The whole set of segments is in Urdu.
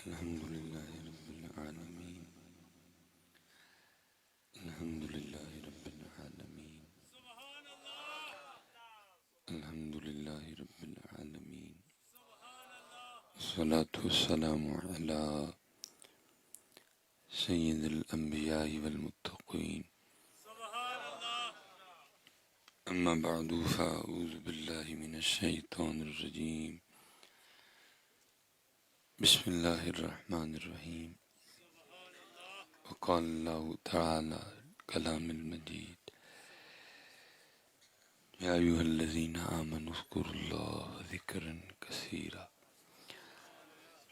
الحمد للہ رب العالمین الحمد للہ رب العالمین الحمد للہ رب العالمین الصلاة والسلام علی سید الانبیاء والمتقین اما بعد فاعوذ باللہ من الشیطان الرجیم بسم اللہ الرحمن الرحیم وقال اللہ تعالی کلام المجید یا ایھا الذین آمنوا اذکروا اللہ ذکرا کثیرا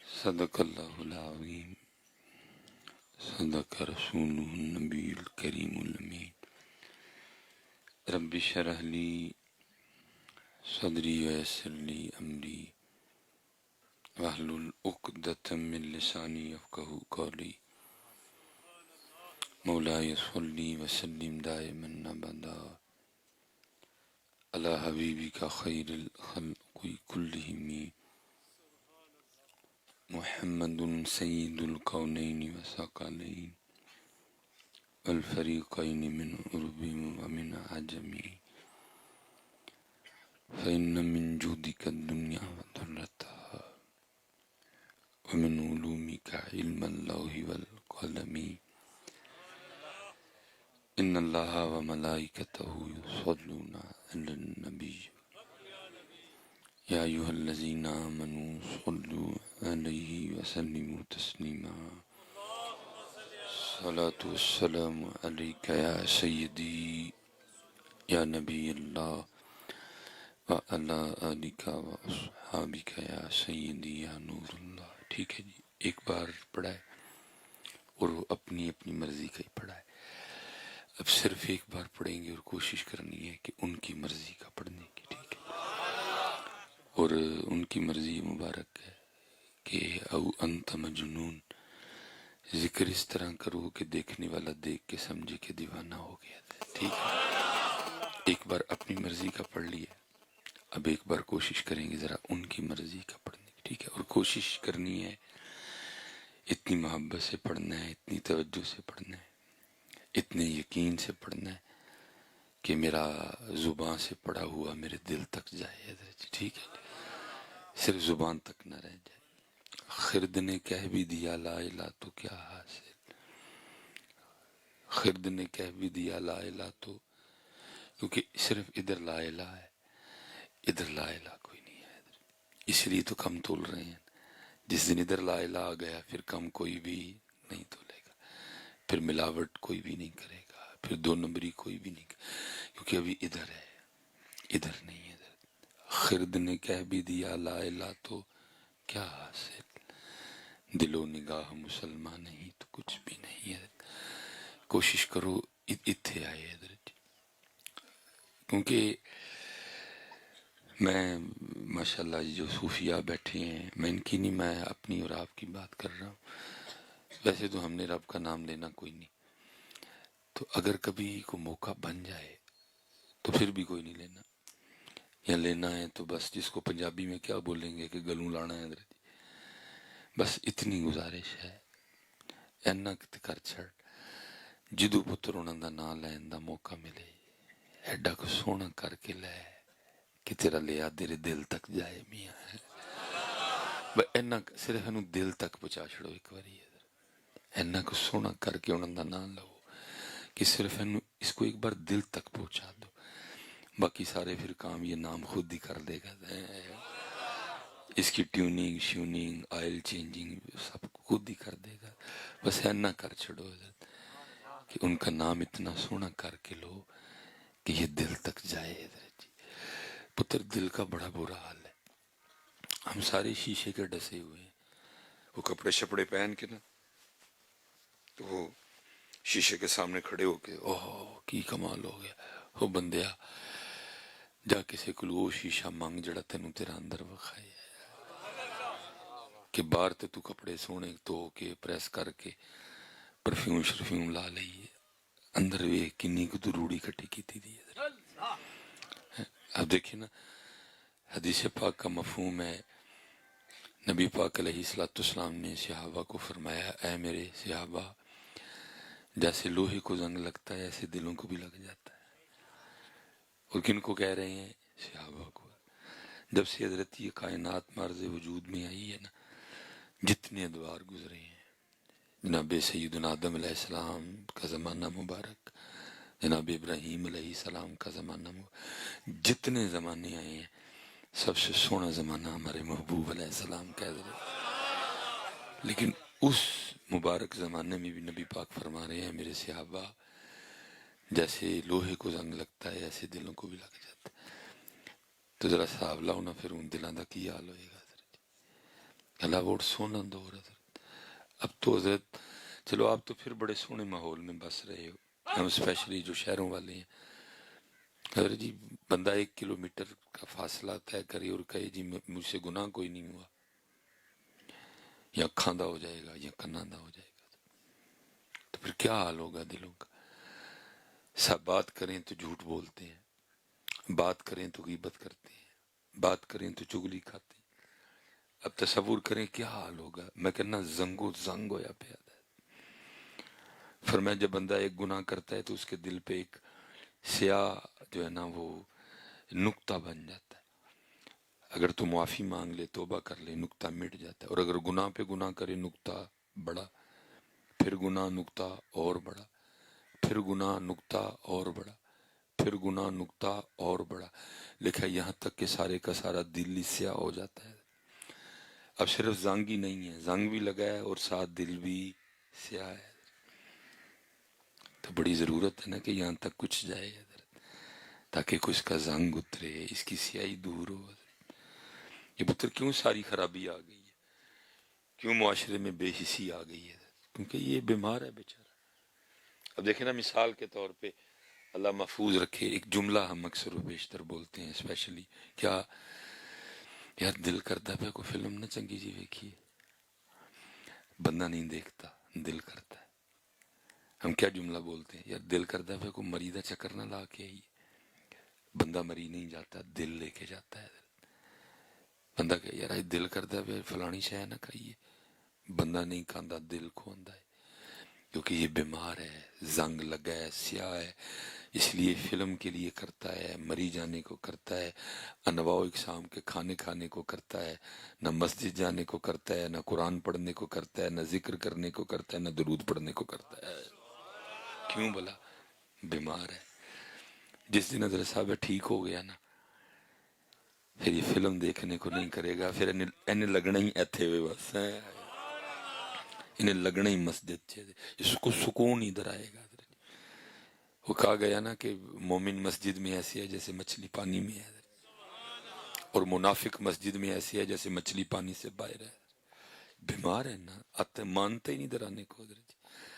صدق اللہ العظیم صدق رسولہ النبی الکریم الامین رب اشرح لی صدری ویسر لی امری واحلل عقدۃ من لسانی یفقہوا قولی مولاي صلی وسلم دائما ابدا علی حبیبک خیر الخلق کلہم محمد سید الکونین والثقلین والفریقین من عرب ومن عجم فإن من جودک الدنیا وضرتها ومن علومک علم اللوح والقلم ان اللہ وملائکتہ یصلون علی النبی یا ایھا الذین آمنوا صلوا علیہ وسلموا تسلیما الصلاة والسلام علیک یا سیدی یا نبی اللہ وعلی آلک واصحابک یا سیدی یا نور اللہ۔ ٹھیک ہے جی، ایک بار پڑھا ہے اور وہ اپنی اپنی مرضی کا ہی پڑھا ہے۔ اب صرف ایک بار پڑھیں گے اور کوشش کرنی ہے کہ ان کی مرضی کا پڑھنے کی، ٹھیک ہے؟ اور ان کی مرضی مبارک ہے کہ او انت مجنون، ذکر اس طرح کرو کہ دیکھنے والا دیکھ کے سمجھے کہ دیوانہ ہو گیا تھا، ٹھیک ہے؟ ایک بار اپنی مرضی کا پڑھ لیا، اب ایک بار کوشش کریں گے ذرا ان کی مرضی کا پڑھنے کی، ٹھیک ہے؟ اور کوشش کرنی ہے اتنی محبت سے پڑھنا ہے، اتنی توجہ سے پڑھنا ہے، اتنے یقین سے پڑھنا ہے کہ میرا زبان سے پڑھا ہوا میرے دل تک جائے حضرت، ٹھیک ہے؟ صرف زبان تک نہ رہ جائے۔ خرد نے کہہ بھی دیا لا الہ تو کیا حاصل، خرد نے کہہ بھی دیا لا الہ تو، کیونکہ صرف ادھر لا الہ ہے، ادھر لا الہ کوئی نہیں ہے، اس لیے تو کم تول رہے ہیں۔ جس دن ادھر لا الہ آ گیا پھر کم کوئی بھی نہیں تولے گا، پھر ملاوٹ کوئی بھی نہیں کرے گا، پھر دو نمبری کوئی بھی نہیں کرے گا، کیونکہ ابھی ادھر ہے، ادھر نہیں ہے۔ خرد نے کہہ بھی دیا لا الہ تو کیا حاصل، دل و نگاہ مسلمان نہیں تو کچھ بھی نہیں ہے۔ کوشش کرو اتھے آئے حضرت، کیونکہ میں ماشاءاللہ جو صوفیاء بیٹھے ہیں، میں ان کی نہیں، میں اپنی اور آپ کی بات کر رہا ہوں۔ ویسے تو ہم نے رب کا نام لینا کوئی نہیں، تو اگر کبھی کو موقع بن جائے تو پھر بھی کوئی نہیں لینا، یا لینا ہے تو بس جس کو پنجابی میں کیا بولیں گے کہ گلوں لانا ہے حضرت، بس اتنی گزارش ہے، اینا کر چھڑ جدو پتر انہاں دا نام لین دا موقع ملے ایڈا کو سونا کر کے لے کہ تیرا لیا تیرے دل تک جائے میاں ہے، بس اینا صرف انہوں دل تک پہنچا چھڑو ایک باری، اینا کو سونا کر کے انہاں دا نام لو کہ صرف انہوں اس کو ایک بار دل تک پہنچا دو، باقی سارے پھر کام یہ نام خود ہی کر دے گا، اس کی ٹیوننگ شیوننگ آئل چینجنگ سب خود ہی کر دے گا، بس اینا کر چھڑو حضرت کہ ان کا نام اتنا سونا کر کے لو کہ یہ دل تک جائے حضرت جی۔ پتر دل کا بڑا برا حال ہے، ہم سارے شیشے کے ڈسے ہوئے ہیں، وہ کپڑے شپڑے پہن کے نا تو وہ شیشے کے سامنے کھڑے ہو کے اوہ کی کمال ہو گیا، وہ بندیا جا کسی کو وہ شیشہ مانگ جڑا تینوں تیرا اندر وکھائے، کہ باہر تو کپڑے سونے دھو کے پریس کر کے پرفیوم شرفیوم لا لئیے، اندر ویکھ کنی کو تو روڑی کٹی کیتی دی ہے۔ اب دیکھیں نا، حدیث پاک کا مفہوم ہے، نبی پاک علیہ السلام نے صحابہ کو فرمایا، اے میرے صحابہ، جیسے لوہے کو زنگ لگتا ہے ایسے دلوں کو بھی لگ جاتا ہے۔ اور کن کو کہہ رہے ہیں؟ صحابہ کو۔ جب سے حضرت یہ کائنات مرز وجود میں آئی ہے نا، جتنے ادوار گزرے ہیں، جناب سیدنا آدم علیہ السلام کا زمانہ مبارک، جناب ابراہیم علیہ السلام کا زمانہ مبارک، جتنے زمانے آئے ہیں سب سے سونا زمانہ ہمارے محبوب علیہ السلام کا ہے۔ لیکن اس مبارک زمانے میں بھی نبی پاک فرما رہے ہیں، میرے صحابہ، جیسے لوہے کو زنگ لگتا ہے ایسے دلوں کو بھی لگ جاتا ہے۔ تو ذرا حساب لاؤ نا، پھر ان دلوں کا کی حال ہوئے گا۔ اللہ ووٹ سونا دور حضرت۔ اب تو حضرت چلو آپ تو پھر بڑے سونے ماحول میں بس رہے ہو، ہم اسپیشلی جو شہروں والے ہیں، حضرت جی بندہ 1 کلومیٹر کا فاصلہ طے کرے اور کہے جی مجھ سے گناہ کوئی نہیں ہوا، یا کھاندہ ہو جائے گا یا کناندہ ہو جائے گا، تو پھر کیا حال ہوگا دلوں کا؟ سب بات کریں تو جھوٹ بولتے ہیں، بات کریں تو غیبت کرتے ہیں، بات کریں تو چگلی کھاتے ہیں۔ اب تصور کریں کیا حال ہوگا؟ میں کہنا زنگ و زنگ ہویا پہ آتا ہے۔ فرمایا جب بندہ ایک گناہ کرتا ہے تو اس کے دل پہ ایک سیاہ جو ہے نا وہ نقطہ بن جاتا ہے۔ اگر تو معافی مانگ لے، توبہ کر لے، نقطہ مٹ جاتا ہے، اور اگر گناہ پہ گناہ کرے نقطہ بڑا، پھر گناہ نقطہ اور بڑا، پھر گناہ نقطہ اور بڑا، پھر گناہ نقطہ اور بڑا، لکھا ہے یہاں تک کہ سارے کا سارا دل ہی سیاہ ہو جاتا ہے۔ اب صرف زنگ ہی نہیں ہے، زنگ بھی لگا ہے اور ساتھ دل بھی سیاہ ہے۔ تو بڑی ضرورت ہے نا کہ یہاں تک کچھ جائے حضرت، تاکہ کچھ کا زنگ اترے، اس کی سیاہی دور ہو حضرت۔ یہ پتر کیوں ساری خرابی آ گئی ہے، کیوں معاشرے میں بے حسی آ گئی ہے؟ کیونکہ یہ بیمار ہے بیچارہ۔ اب دیکھیں نا، مثال کے طور پہ اللہ محفوظ رکھے، ایک جملہ ہم اکثر و بیشتر بولتے ہیں اسپیشلی، کیا یار دل کرتا پہ کوئی فلم نہ چنگی جی ویکھیے، بندہ نہیں دیکھتا، دل کرتا ہے۔ ہم کیا جملہ بولتے ہیں؟ یار دل کرتا پہ کوئی مری دا چکر نہ لا کے آئیے، بندہ مری نہیں جاتا، دل لے کے جاتا ہے۔ بندہ کہ یار دل کرتا پہ فلانی شے نہ کھائیے، بندہ نہیں کھاندا، دل کھوندا ہے، کیونکہ یہ بیمار ہے، زنگ لگا ہے، سیاہ ہے، اس لیے فلم کے لیے کرتا ہے، مری جانے کو کرتا ہے، انواع و اقسام کے کھانے کھانے کو کرتا ہے، نہ مسجد جانے کو کرتا ہے، نہ قرآن پڑھنے کو کرتا ہے، نہ ذکر کرنے کو کرتا ہے، نہ درود پڑھنے کو کرتا ہے۔ کیوں بلا؟ بیمار ہے۔ جس دن حضرت صاحب ٹھیک ہو گیا نا، پھر یہ فلم دیکھنے کو نہیں کرے گا، پھر انہیں لگنا ہی ایتھے ہوئے بس ہے، انہیں لگنا ہی مسجد چاہیے، اس کو سکون ادھر آئے گا۔ وہ کہا گیا نا کہ مومن مسجد میں ایسی ہے جیسے مچھلی پانی میں ہے، اور منافق مسجد میں ایسی ہے جیسے مچھلی پانی سے باہر ہے۔ بیمار ہے نا، آتے مانتے ہی نہیں ادھر آنے کو حضرت۔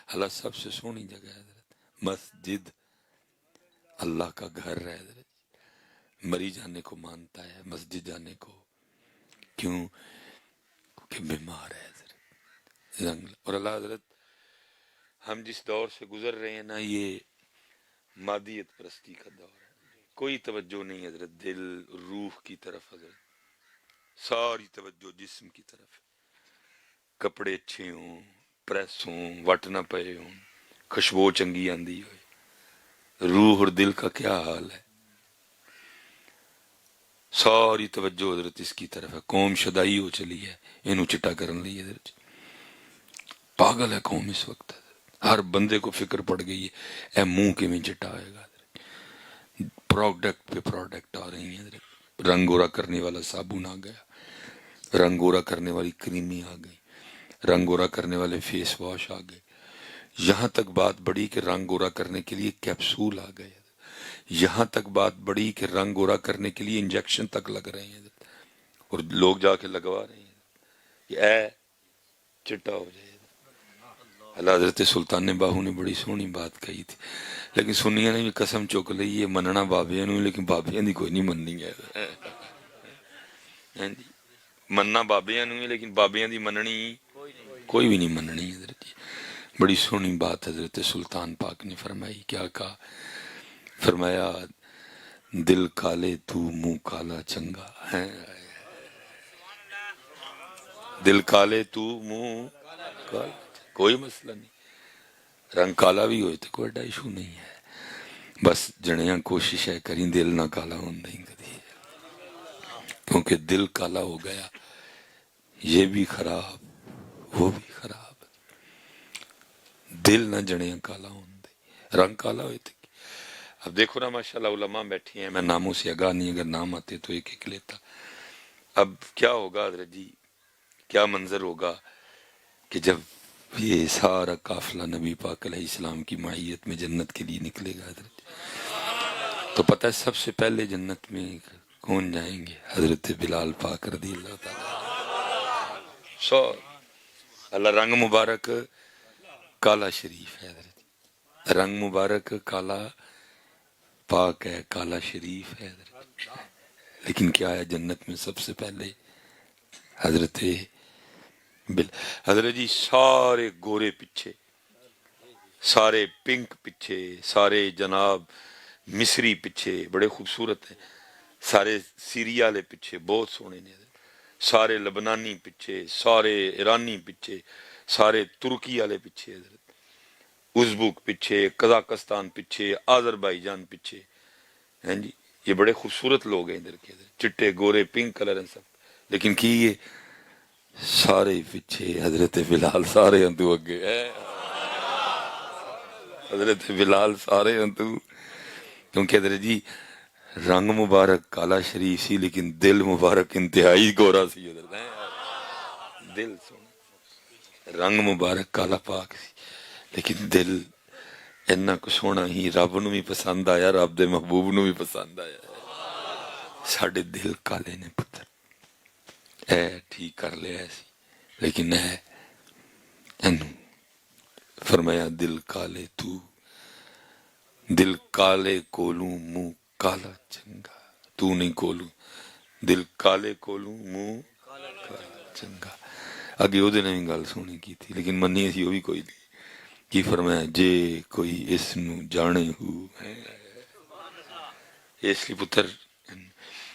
اللہ سب سے سونی جگہ ہے حضرت، مسجد اللہ کا گھر ہے حضرت۔ مری جانے کو مانتا ہے، مسجد جانے کو کیوں؟ کہ بیمار ہے حضرت۔ اور اللہ حضرت، ہم جس دور سے گزر رہے ہیں نا، یہ مادیت پرستی کا دور ہے، کوئی توجہ نہیں حضرت دل روح کی طرف حضرت، ساری توجہ جسم کی طرف، کپڑے اچھے ہوں، پریس ہوں، وٹ نہ پے ہوں، خوشبو چنگی آندی ہوئے، روح اور دل کا کیا حال ہے؟ ساری توجہ حضرت اس کی طرف ہے۔ قوم شدائی ہو چلی ہے، انہوں چٹا کرن لی حضرت، پاگل ہے قوم اس وقت حضرت۔ ہر بندے کو فکر پڑ گئی ہے اے منہ کے میں چٹا ہوئے گا حضرت۔ پروڈکٹ پہ پروڈکٹ آ رہی ہیں حضرت، رنگ گورا کرنے والا صابن آ گیا، رنگ گورا کرنے والی کریمی آ گئی، رنگ گورا کرنے والے فیس واش آ گئے، یہاں تک بات بڑی کہ رنگ گورا کرنے کے لیے کیپسول آ گئے، یہاں تک بات بڑی کہ رنگ گورا کرنے کے لیے انجیکشن تک لگ رہے ہیں، اور لوگ جا کے لگوا رہے ہیں کہ اے چٹا ہو جائے۔ اللہ حضرت سلطان باہو نے بڑی سونی بات کہی تھی، لیکن سنیا نے بھی قسم چک لی یہ مننا بابیاں نو، لیکن بابیاں دی کوئی نہیں مننی ہے۔ مننا بابیاں نوں ہے لیکن بابیاں دی مننی کوئی بھی نہیں مننی حضرت جی۔ بڑی سونی بات حضرت سلطان پاک نے فرمائی، کیا کہا؟ فرمایا دل کالے تو منہ کالا چنگا ہے، دل کالے تو منہ کالا، کوئی مسئلہ نہیں، رنگ کالا بھی ہوئے تو کوئی ایڈا ایشو نہیں ہے، بس جنیاں کوشش ہے کریں دل نہ کالا ہوں نہیں کدی، کیونکہ دل کالا ہو گیا یہ بھی خراب وہ بھی خراب، دل نہ جنیاں کالا ہوں رنگ کالا ہوئے تھے۔ اب دیکھو نا ماشاءاللہ علماء بیٹھے ہیں، میں ناموں سے آگاہ نہیں، اگر نام آتے تو ایک ایک لیتا۔ اب کیا ہوگا حضرت جی، کیا منظر ہوگا کہ جب یہ سارا قافلہ نبی پاک علیہ السلام کی معیت میں جنت کے لیے نکلے گا حضرت، تو پتہ ہے سب سے پہلے جنت میں کون جائیں گے؟ حضرت بلال پاک رضی اللہ تعالیٰ۔ سو اللہ رنگ مبارک کالا شریف ہے حضرت، رنگ مبارک کالا پاک ہے، کالا شریف ہے حضرت، لیکن کیا ہے جنت میں سب سے پہلے حضرت حضرت جی سارے گورے پیچھے، سارے پنک پیچھے، سارے جناب مصری پیچھے بڑے خوبصورت ہیں، سارے سیریا والے پیچھے بہت سونے نے، سارے لبنانی پیچھے، سارے ایرانی پیچھے، سارے ترکی والے پیچھے حضرت، ازبک پیچھے، قزاقستان پیچھے، آذربائیجان پیچھے ہیں جی، یہ بڑے خوبصورت لوگ ہیں ادھر کے، چٹے گورے پنک کلر ہیں سب، لیکن کی یہ سارے پیچھے حضرت بلال سارے اندو اگے ہے، حضرت بلال سارے اندو، کیونکہ حضرت جی رنگ مبارک کالا شریف سی لیکن دل مبارک انتہائی گورا سی حضرت، دل سونا، رنگ مبارک کالا پاک سی لیکن دل اینا کو سونا ہی رب نو بھی پسند آیا، رب دے محبوب نو بھی پسند آیا، ساڑھے دل کالے نے پتر اے ٹھیک کر لیا ایسی، لیکن اے انو فرمایا دل کالے تو، دل کالے کولوں منہ کالا چنگا، تو نہیں کولوں، دل کالے کولوں منہ کالا چنگا۔ اگے او دے نے بھی گل سونی کی تھی لیکن منی اسی وہ بھی کوئی نہیں، کی فرمایا جے کوئی اس نو جانے ہو، اس لیے پتر،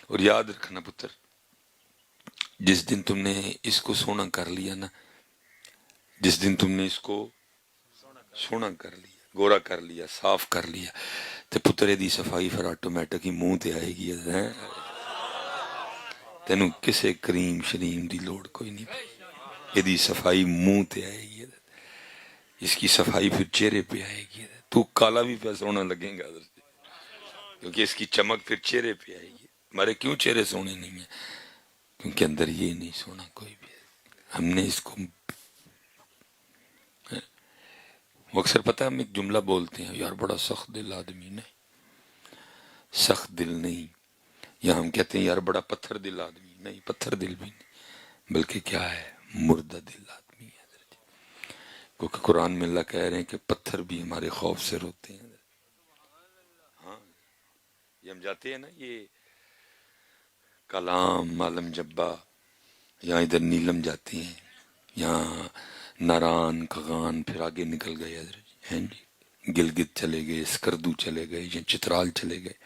اور یاد رکھنا پتر، جس دن تم نے اس کو سونا کر لیا نا، جس دن تم نے اس کو سونا کر لیا، گورا کر لیا، صاف کر لیا، تے پترے دی صفائی پھر آٹومیٹک ہی منہ تے آئے گی، تینوں کسے کریم شریم دی لوڑ کوئی نہیں، یہ دی صفائی منہ تے آئے گی، اس کی صفائی پھر چہرے پہ آئے گی، تو کالا بھی پہ سونا لگیں گا کیونکہ اس کی چمک پھر چہرے پہ آئے گی۔ ہمارے کیوں چہرے سونے نہیں ہیں؟ کیونکہ اندر یہ نہیں سونا کوئی بھی، ہم نے اس کو اکثر پتہ ہے ہم ایک جملہ بولتے ہیں یار بڑا سخت دل آدمی، نہیں سخت دل نہیں، یا ہم کہتے ہیں یار بڑا پتھر دل آدمی، نہیں پتھر دل بھی نہیں، بلکہ کیا ہے مردہ دل آدمی ہے حضرت، کیونکہ قرآن میں اللہ کہہ رہے ہیں کہ پتھر بھی ہمارے خوف سے روتے ہیں، ہاں یہ ہم جاتے ہیں نا یہ کلام عالم جبا، یہاں ادھر نیلم جاتے ہیں، یہاں ناران کغان پھر آگے نکل گئے حضرت ہیں جی، گلگت چلے گئے، اسکردو چلے گئے یا چترال چلے گئے،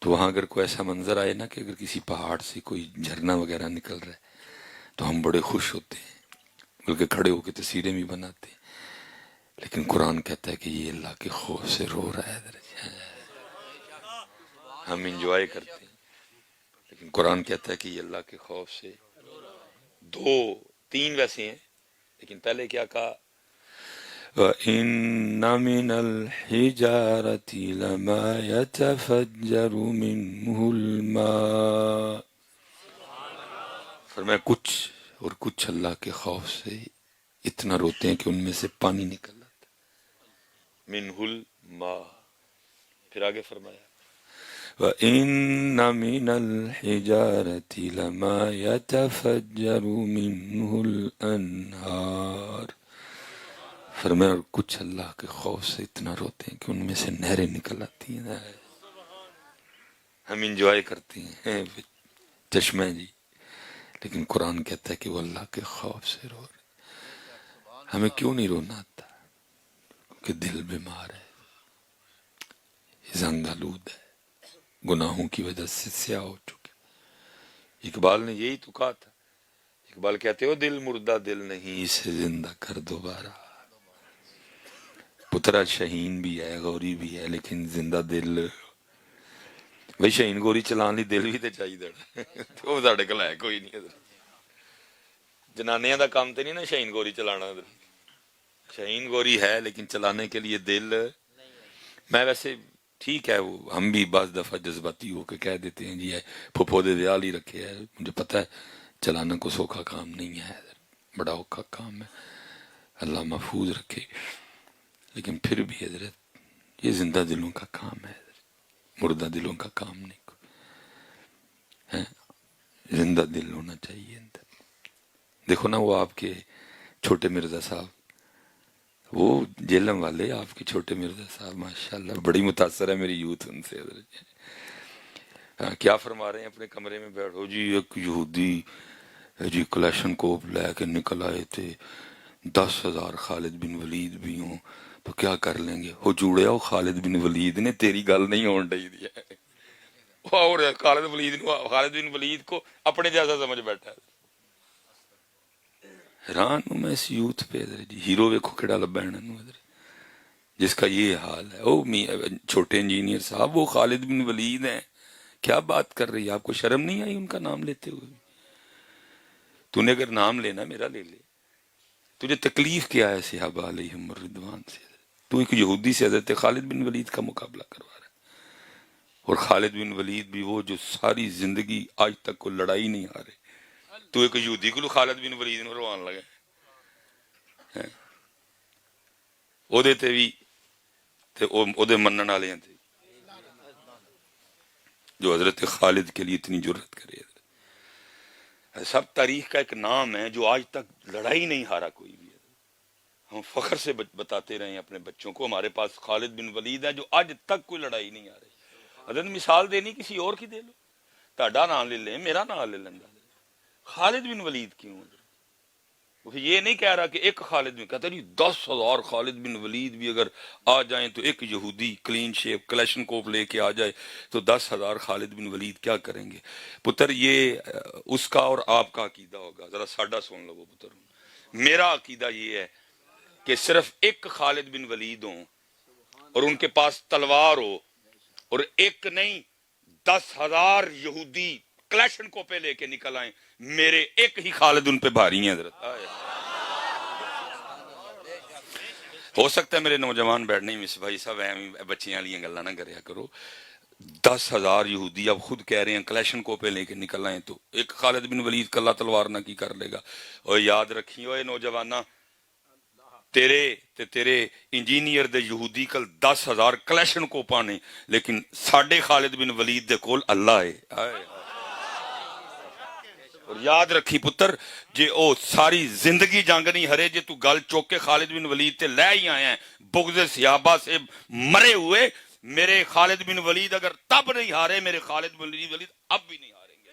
تو وہاں اگر کوئی ایسا منظر آئے نا کہ اگر کسی پہاڑ سے کوئی جھرنا وغیرہ نکل رہا ہے تو ہم بڑے خوش ہوتے ہیں، بلکہ کھڑے ہو کے تصویریں بھی بناتے ہیں، لیکن قرآن کہتا ہے کہ یہ اللہ کے خوف سے رو رہا ہے حضرت، ہم انجوائے کرتے ہیں لیکن قرآن کہتا ہے کہ یہ اللہ کے خوف سے، دو تین ویسے ہیں لیکن پہلے کیا کہا وَإِنَّ مِنَ الْحِجَارَةِ لَمَا يَتَفَجَّرُ مِنْهُ الْمَاءُ، فرمایا کچھ اور کچھ اللہ کے خوف سے اتنا روتے ہیں کہ ان میں سے پانی نکل آتا، مِنْهُ الْمَاءُ، پھر آگے فرمایا وَإِنَّ مِنَ الْحِجَارَةِ لَمَا يَتَفَجَّرُ مِنْهُ الْأَنْهَارُ، فرمایا اور کچھ اللہ کے خوف سے اتنا روتے ہیں کہ ان میں سے نہریں نکل آتی ہیں، ہم انجوائے کرتے ہیں چشمہ جی، لیکن قرآن کہتا ہے کہ وہ اللہ کے خوف سے رو رہے. ہمیں کیوں نہیں رونا آتا؟ کہ دل بیمار ہے، زنگ آلود ہے، گناہوں کی وجہ سے سیاہ ہو چکے. اقبال نے یہی تو کہا تھا. اقبال کہتے ہو دل مردہ دل نہیں، اسے زندہ کر دوبارہ. پترا شہین بھی ہے، غوری بھی ہے، لیکن زندہ دل. بھائی شہین گوری چلان لی دل بھی تے چاہیے تو وہ ساڈے کول ہے کوئی نہیں. جنانیاں دا کام تے نہیں نا شہین گوری چلانا. شہین گوری ہے لیکن چلانے کے لیے دل. میں ویسے ٹھیک ہے، وہ ہم بھی بعض دفعہ جذباتی ہو کے کہہ دیتے ہیں جی پھپھو دے ویال ہی رکھے ہے. مجھے پتہ ہے چلانا کو سوکھا کام نہیں ہے، بڑا اوکھا کام ہے، اللہ محفوظ رکھے. لیکن پھر بھی حضرت یہ زندہ دلوں کا کام ہے، مردہ دلوں کا کام نہیں. زندہ دل ہونا چاہیے اندر. دیکھو نا وہ آپ کے چھوٹے مرزا صاحب، وہ جیلم والے آپ کے چھوٹے مرزا صاحب، ماشاءاللہ بڑی متاثر ہے میری یوتھ ان سے. کیا فرما رہے ہیں؟ اپنے کمرے میں بیٹھو جی، ایک یہودی جی کلیشن کوپ لے کے نکل آئے تھے، 10,000 خالد بن ولید بھی ہوں تو کیا کر لیں گے؟ ہو جوڑے ہو خالد بن ولید نے تیری گل نہیں ہون ڈئی دی ہے. اور خالد بن ولید کو اپنے جیسا سمجھ بیٹھا ہے. حیران ہوں میں اس یوتھ پہ. جی ہیرو ویکھو کیڑا لبا ہے جس کا یہ حال ہے. او چھوٹے انجینئر صاحب وہ خالد بن ولید ہیں. کیا بات کر رہی ہے؟ آپ کو شرم نہیں آئی ان کا نام لیتے ہوئے؟ تو نے اگر نام لینا میرا لے لے. تجھے تکلیف کیا ہے صحابہ علیہم الرضوان سے؟ تو ایک یہودی سے حضرت خالد بن ولید کا مقابلہ کروا رہا ہے. اور خالد بن ولید بھی وہ جو ساری زندگی آج تک کو لڑائی نہیں ہارے. تو ایک یہودی کو خالد بن ولید نو روان لگے. او دے تے بھی تے او دے منن والے تھے جو حضرت خالد کے لیے اتنی جرت کرے. سب تاریخ کا ایک نام ہے جو آج تک لڑائی نہیں ہارا کوئی بھی. ہم فخر سے بتاتے رہے ہیں اپنے بچوں کو ہمارے پاس خالد بن ولید ہے جو آج تک کوئی لڑائی نہیں آ رہی. حضرت مثال دینی کسی اور کی دے لو، تہاڈا نام لے لیں، میرا نام لے لینا. خالد بن ولید کیوں؟ وہ یہ نہیں کہہ رہا کہ ایک خالد بن، کہتا نہیں 10,000 خالد بن ولید بھی اگر آ جائیں تو ایک یہودی کلین شیپ کلیشن کوپ لے کے آ جائے تو 10,000 خالد بن ولید کیا کریں گے؟ پتر یہ اس کا اور آپ کا عقیدہ ہوگا، ذرا ساڈا سن لو پتر. میرا عقیدہ یہ ہے کہ صرف ایک خالد بن ولید ہوں اور ان کے پاس تلوار ہو، اور ایک نہیں 10,000 یہودی کلیشن کو پہ لے کے نکل آئیں، میرے ایک ہی خالد ان پہ بھاری ہیں حضرت. ہو سکتا ہے میرے نوجوان بیٹھ نہیں مس بھائی صاحب بچیاں والی گلاں نہ کریا کرو. 10,000 یہودی اب خود کہہ رہے ہیں کلیشن کو پہ لے کے نکل آئیں تو ایک خالد بن ولید کلا تلوار نہ کی کر لے گا. اور یاد رکھی ہوئے نوجوانہ، تیرے انجینئر دے یہودی کل 10,000 کلیشن کو پانے، لیکن ساڈے خالد بن ولید دے کول اللہ ہے. اور یاد رکھی پتر، جے او ساری زندگی جنگ نہیں ہرے، جے تو گل چوک کے خالد بن ولید تے لے ہی آیا ہے بغض صحابہ سے مرے ہوئے، میرے خالد بن ولید اگر تب نہیں ہارے، میرے خالد بن ولید اب بھی نہیں ہاریں گے.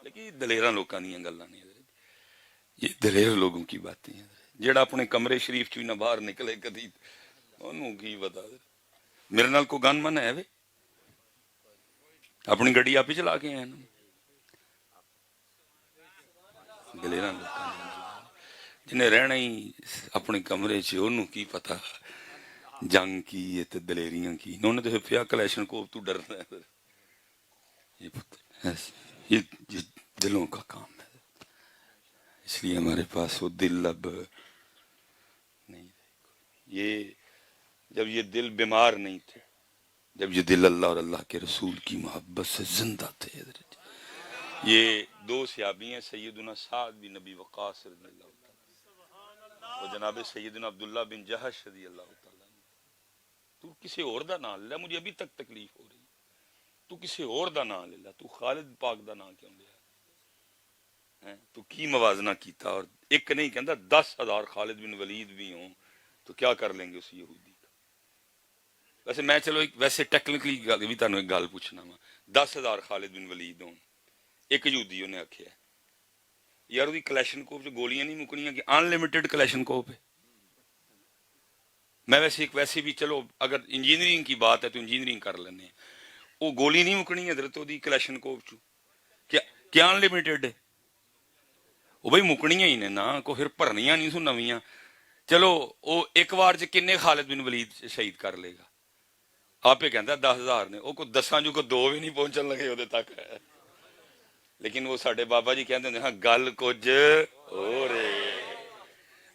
لیکن دلیراں لوکاں دیاں گلاں نہیں، یہ دلیر لوگوں کی باتیں ہیں. جیڑا اپنے کمرے شریف چوں نہ باہر نکلے کدی انہوں کی بتا دے. میرے نال کو گن من ہے وے، اپنی گڈی آپ ہی چلا کے آئے نا. دلیراں لوکاں جنہیں رہنا ہی اپنے کمرے چ انہوں کی پتہ جنگ کی ہے تے دلیریاں کی. انہوں نے تو پیا کلیشن کو تو ڈرنا ہے. یہ دلوں کا کام ہے، اس لیے ہمارے پاس وہ دل اب نہیں رہے. یہ جب یہ دل بیمار نہیں تھے، جب یہ دل اللہ اور اللہ کے رسول کی محبت سے زندہ تھے. یہ دو صحابی ہیں، سیدنا سعد بن نبی وقاص رضی اللہ تعالیٰ اور جناب سیدنا عبداللہ بن جہش رضی اللہ تعالیٰ. تو کسی اور دا نام لے، مجھے ابھی تک تکلیف ہو رہی. تو کسی اور دا نام لے لا، تو خالد پاک دا نام کیوں لیا؟ تو کی موازنہ کیتا؟ اور ایک نہیں کہندا 10,000 خالد بن ولید بھی ہوں تو کیا کر لیں گے اس یہودی کا. ویسے میں چلو ایک ویسے ٹیکنیکلی بھی تانوں ایک گل پوچھنا وا، 10,000 خالد بن ولید ہوں ایک یہودی نے آخیا یار وہ کلیشنکوف سے گولیاں نہیں مکنیاں کہ انلمیٹڈ کلیشنکوف ہے. میں ویسے بھی چلو اگر انجینئرنگ کی بات ہے تو انجینئرنگ کر لینے ہیں. وہ گولی نہیں مکنی حضرت وہ کلیشنکوف چ کیا انلمیٹڈ ہے وہ بھائی مکنیاں ہی نے نا کو پھر بھرنیاں نہیں سو نویاں. چلو وہ ایک بار کنے خالد بن ولید شہید کر لے گا آپ یہ کہتا 10,000 نے وہ کو 10 جو کو 2 بھی نہیں پہنچن لگے وہ تک. لیکن وہ سارے بابا جی کہتے ہیں ہاں گل کچھ ہو رہے.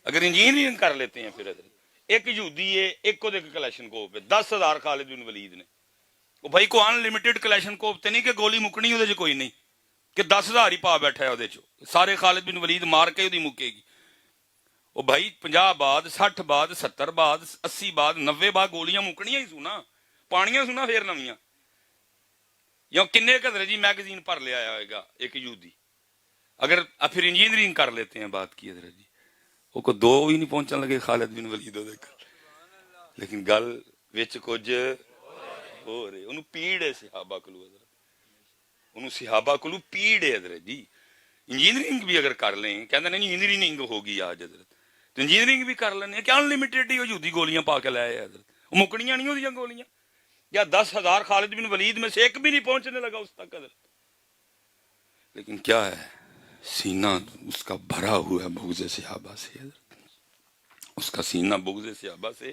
اگر انجینئرنگ کر لیتے ہیں پھر ایک یہودی ہے ایک کو کلیشنکوف ہے 10,000 خالد بن ولید نے وہ بھائی کو انلمیٹڈ کلیشنکوف تے نہیں کہ گولی مکنی وہ کوئی نہیں کہ 10,000 ہی پا بیٹھا ہے وہ سارے خالد بن ولید مار کے وہ مکے گی. وہ بھائی 50 بعد 60 بعد 70 بعد 80 بعد 90 بعد گولیاں مکنیاں ہی سونا پانیاں سونا پھر نویاں یا کنے قدر جی میگزین بھر لیا ہوئے گا ایک یہودی. اگر پھر انجینئرنگ کر لیتے ہیں بات کی حضرت جی وہ کو 2 ہی نہیں پہنچن لگے خالد بن ولید لیکن گل وچ کچھ ہو رہے انہوں پیڑ ہے صحابہ کلو حضرت انہوں صحابہ کلو پیڑ ہے حضرت جی. انجینئرنگ بھی اگر کر لیں کہتے ہیں نہیں انجینئرنگ ہوگی آج حضرت تو انجینئرنگ بھی کر لینے کیا انلمیٹڈ ہی یہودی گولیاں پا کے لائے حضرت وہ مکڑیاں نہیں ہوتی گولیاں یا 10,000 خالد بن ولید میں سے ایک بھی نہیں پہنچنے لگا اس تک حضرت. لیکن کیا ہے سینہ اس کا بھرا ہوا ہے بغض صحابہ سے حضرت اس کا سینہ بغض صحابہ سے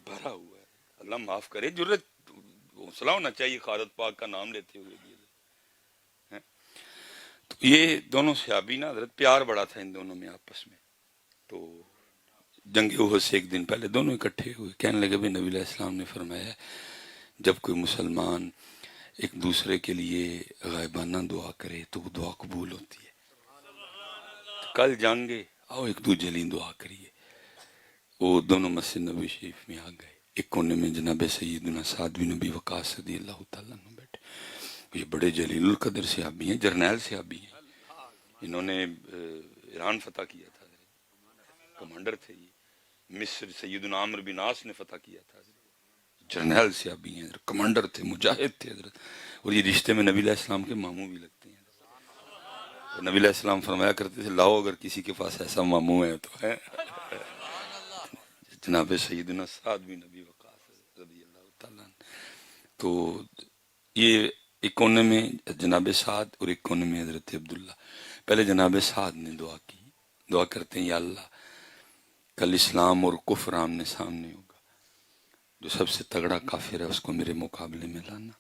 بھرا ہوا ہے. اللہ معاف کرے جرت حوصلہ ہونا چاہیے خالد پاک کا نام لیتے ہوئے بھی. تو یہ دونوں صحابی نا حضرت پیار بڑا تھا ان دونوں میں آپس میں. تو جنگ احد سے ایک دن پہلے دونوں اکٹھے ہوئے کہنے لگے بھی نبی علیہ السلام نے فرمایا جب کوئی مسلمان ایک دوسرے کے لیے غائبانہ دعا کرے تو وہ دعا قبول ہوتی ہے. کل جانگے آؤ ایک دوسرے لیے دعا کریے. وہ دونوں مسجد نبی شریف میں آ گئے. ایک کونے میں جناب سیدنا سعد بن ابی وقاص رضی اللہ تعالیٰ عنہ بیٹھے. یہ بڑے جلیل القدر صحابی ہیں جرنیل صحابی ہیں. انہوں نے ایران فتح کیا تھا کمانڈر تھے. یہ مصر سیدنا عامر بن عاص نے فتح کیا تھا. جرنیل صحابی ہیں کمانڈر تھے مجاہد تھے حضرت. اور یہ رشتے میں نبی علیہ السلام کے ماموں بھی لگتے ہیں. اور نبی علیہ السلام فرمایا کرتے تھے لاؤ اگر کسی کے پاس ایسا ماموں ہے تو ہے جناب سیدنا سعد بن ابی وقاص رضی اللہ تعالیٰ. تو یہ ایک کونے میں جناب سعد اور ایک کونے میں حضرت عبداللہ. پہلے جناب سعد نے دعا کی. دعا کرتے ہیں یا اللہ کل اسلام اور کفر آمنے سامنے ہوگا جو سب سے تگڑا کافر ہے اس کو میرے مقابلے میں لانا.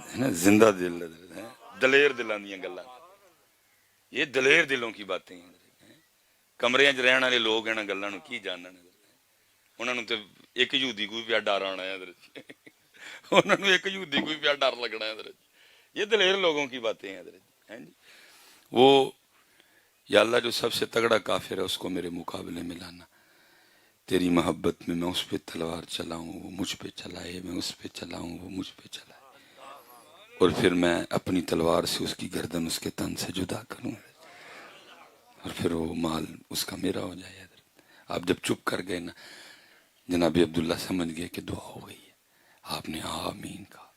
ہے نا زندہ دل ہے دلیر دلوں دیا گلیں یہ دلیر دلوں کی باتیں ہیں. کمرے چ رہن والے لوگ ہیں گلوں کی جاننا انہوں نے تو ایک یہودی کو بھی پیا ڈر آنا ہے انہوں نے ایک یہودی کو بھی پیا ڈر لگنا ہے. یہ دلیر لوگوں کی باتیں ہیں جی. وہ یا اللہ جو سب سے تگڑا کافر ہے اس کو میرے مقابلے میں لانا. تیری محبت میں اس پہ تلوار چلاؤں وہ مجھ پہ چلائے میں اس پہ چلاؤں وہ مجھ پہ چلائے اور پھر میں اپنی تلوار سے اس کی گردن اس کے تن سے جدا کروں اور پھر وہ مال اس کا میرا ہو جائے. آپ جب چپ کر گئے نا جناب عبداللہ سمجھ گئے کہ دعا ہو گئی ہے. آپ نے آمین کہا.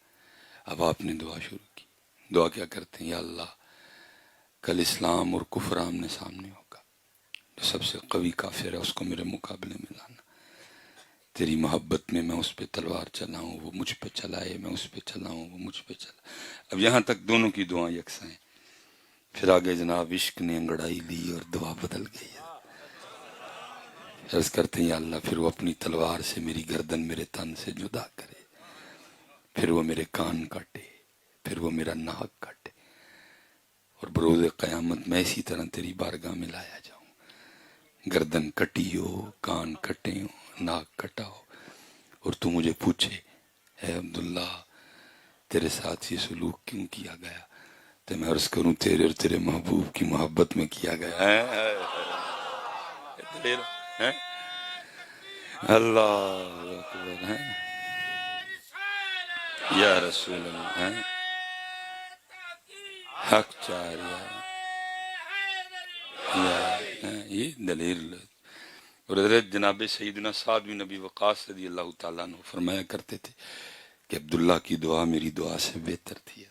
اب آپ نے دعا شروع کی. دعا کیا کرتے ہیں یا اللہ کل اسلام اور کفر آمنے سامنے ہوگا جو سب سے قوی کافر ہے اس کو میرے مقابلے میں لانا. تیری محبت میں اس پہ تلوار چلاؤں وہ مجھ پہ چلائے میں اس پہ چلاؤں وہ مجھ پہ چلائے. اب یہاں تک دونوں کی دعائیں یکساں ہیں. پھر آگے جناب عشق نے انگڑائی لی اور دعا بدل گئی. عرض کرتے ہیں یا اللہ پھر وہ اپنی تلوار سے میری گردن میرے تن سے جدا کرے پھر وہ میرے کان کاٹے پھر وہ میرا ناک کاٹے اور بروز قیامت میں اسی طرح تیری بارگاہ میں لایا جاؤں. گردن کٹی ہو کان کٹے ہو ناک کٹا ہو اور تو مجھے پوچھے اے عبداللہ تیرے ساتھ یہ سلوک کیوں کیا گیا تو میں عرض کروں تیرے اور تیرے محبوب کی محبت میں کیا گیا ہے. اللہ اکبر ہے یا رسول اللہ حق چاریا یہ دلیل. اور حضرت جناب سیدنا سعد بن ابی وقاص رضی اللہ تعالیٰ عنہ فرمایا کرتے تھے کہ عبداللہ کی دعا میری دعا سے بہتر تھی.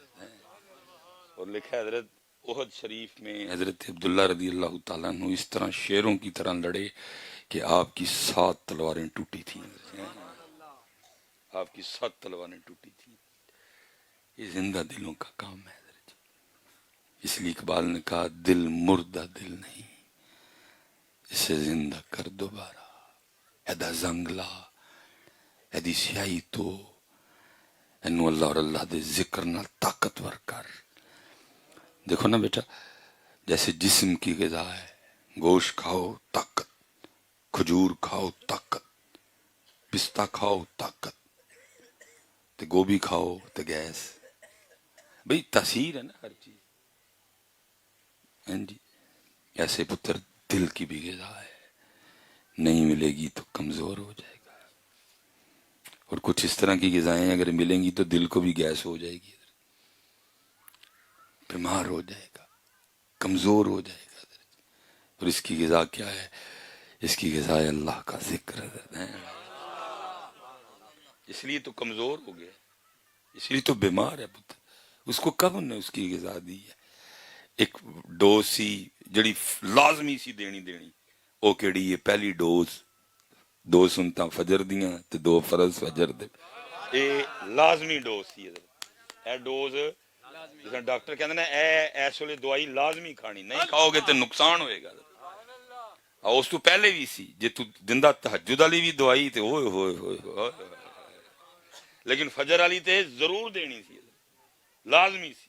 اور لکھا ہے حضرت احد شریف میں حضرت عبداللہ رضی اللہ تعالیٰ عنہ اس طرح شیروں کی طرح لڑے کہ آپ کی 7 تلواریں ٹوٹی تھیں، آپ کی 7 تلواریں ٹوٹی تھیں۔ یہ زندہ دلوں کا کام ہے حضرت، اس لیے اقبال نے کہا دل مردہ دل نہیں، اسے زندہ کر دوبارہ، ایدا زنگلا ایدی سیاہی تو اینو اللہ اور اللہ دے ذکر نال طاقتور کر۔ دیکھو نا بیٹا، جیسے جسم کی غذا ہے، گوشت کھاؤ طاقت، کھجور کھاؤ طاقت، پستہ کھاؤ طاقت، تے گوبھی کھاؤ تے گیس، بھئی تاثیر ہے نا ہر چیز۔ ہاں جی، ایسے پتر دل کی بھی غذا ہے، نہیں ملے گی تو کمزور ہو جائے گا، اور کچھ اس طرح کی غذائیں اگر ملیں گی تو دل کو بھی گیس ہو جائے گی، بیمار ہو جائے گا، کمزور ہو جائے گا۔ اور اس کی غذا کیا ہے؟ اس کی غذا ہے اللہ کا ذکر ہے، اس لیے تو کمزور ہو گیا، اس لیے تو بیمار ہے پتر۔ اس کو کب نے اس کی غذا دی ہے؟ ایک ڈوز سی جڑی لازمی سی دینی وہ کیڑی ہے؟ پہلی ڈوز 2 سنتاں فجر دیاں تے 2 فرض فجر دے، اے لازمی ڈوز سی۔ اے ڈوز جس ڈاکٹر کہندے نے اس ویلے دوائی لازمی کھانی، نہیں کھاؤ گے تے نقصان ہوئے گا۔ اس تو پہلے بھی سی، جے تو دندہ تہجد والی بھی دوائی تے ہوئے ہوئے ہوئے ہوئے، لیکن فجر والی تے ضرور دینی سی، لازمی سی۔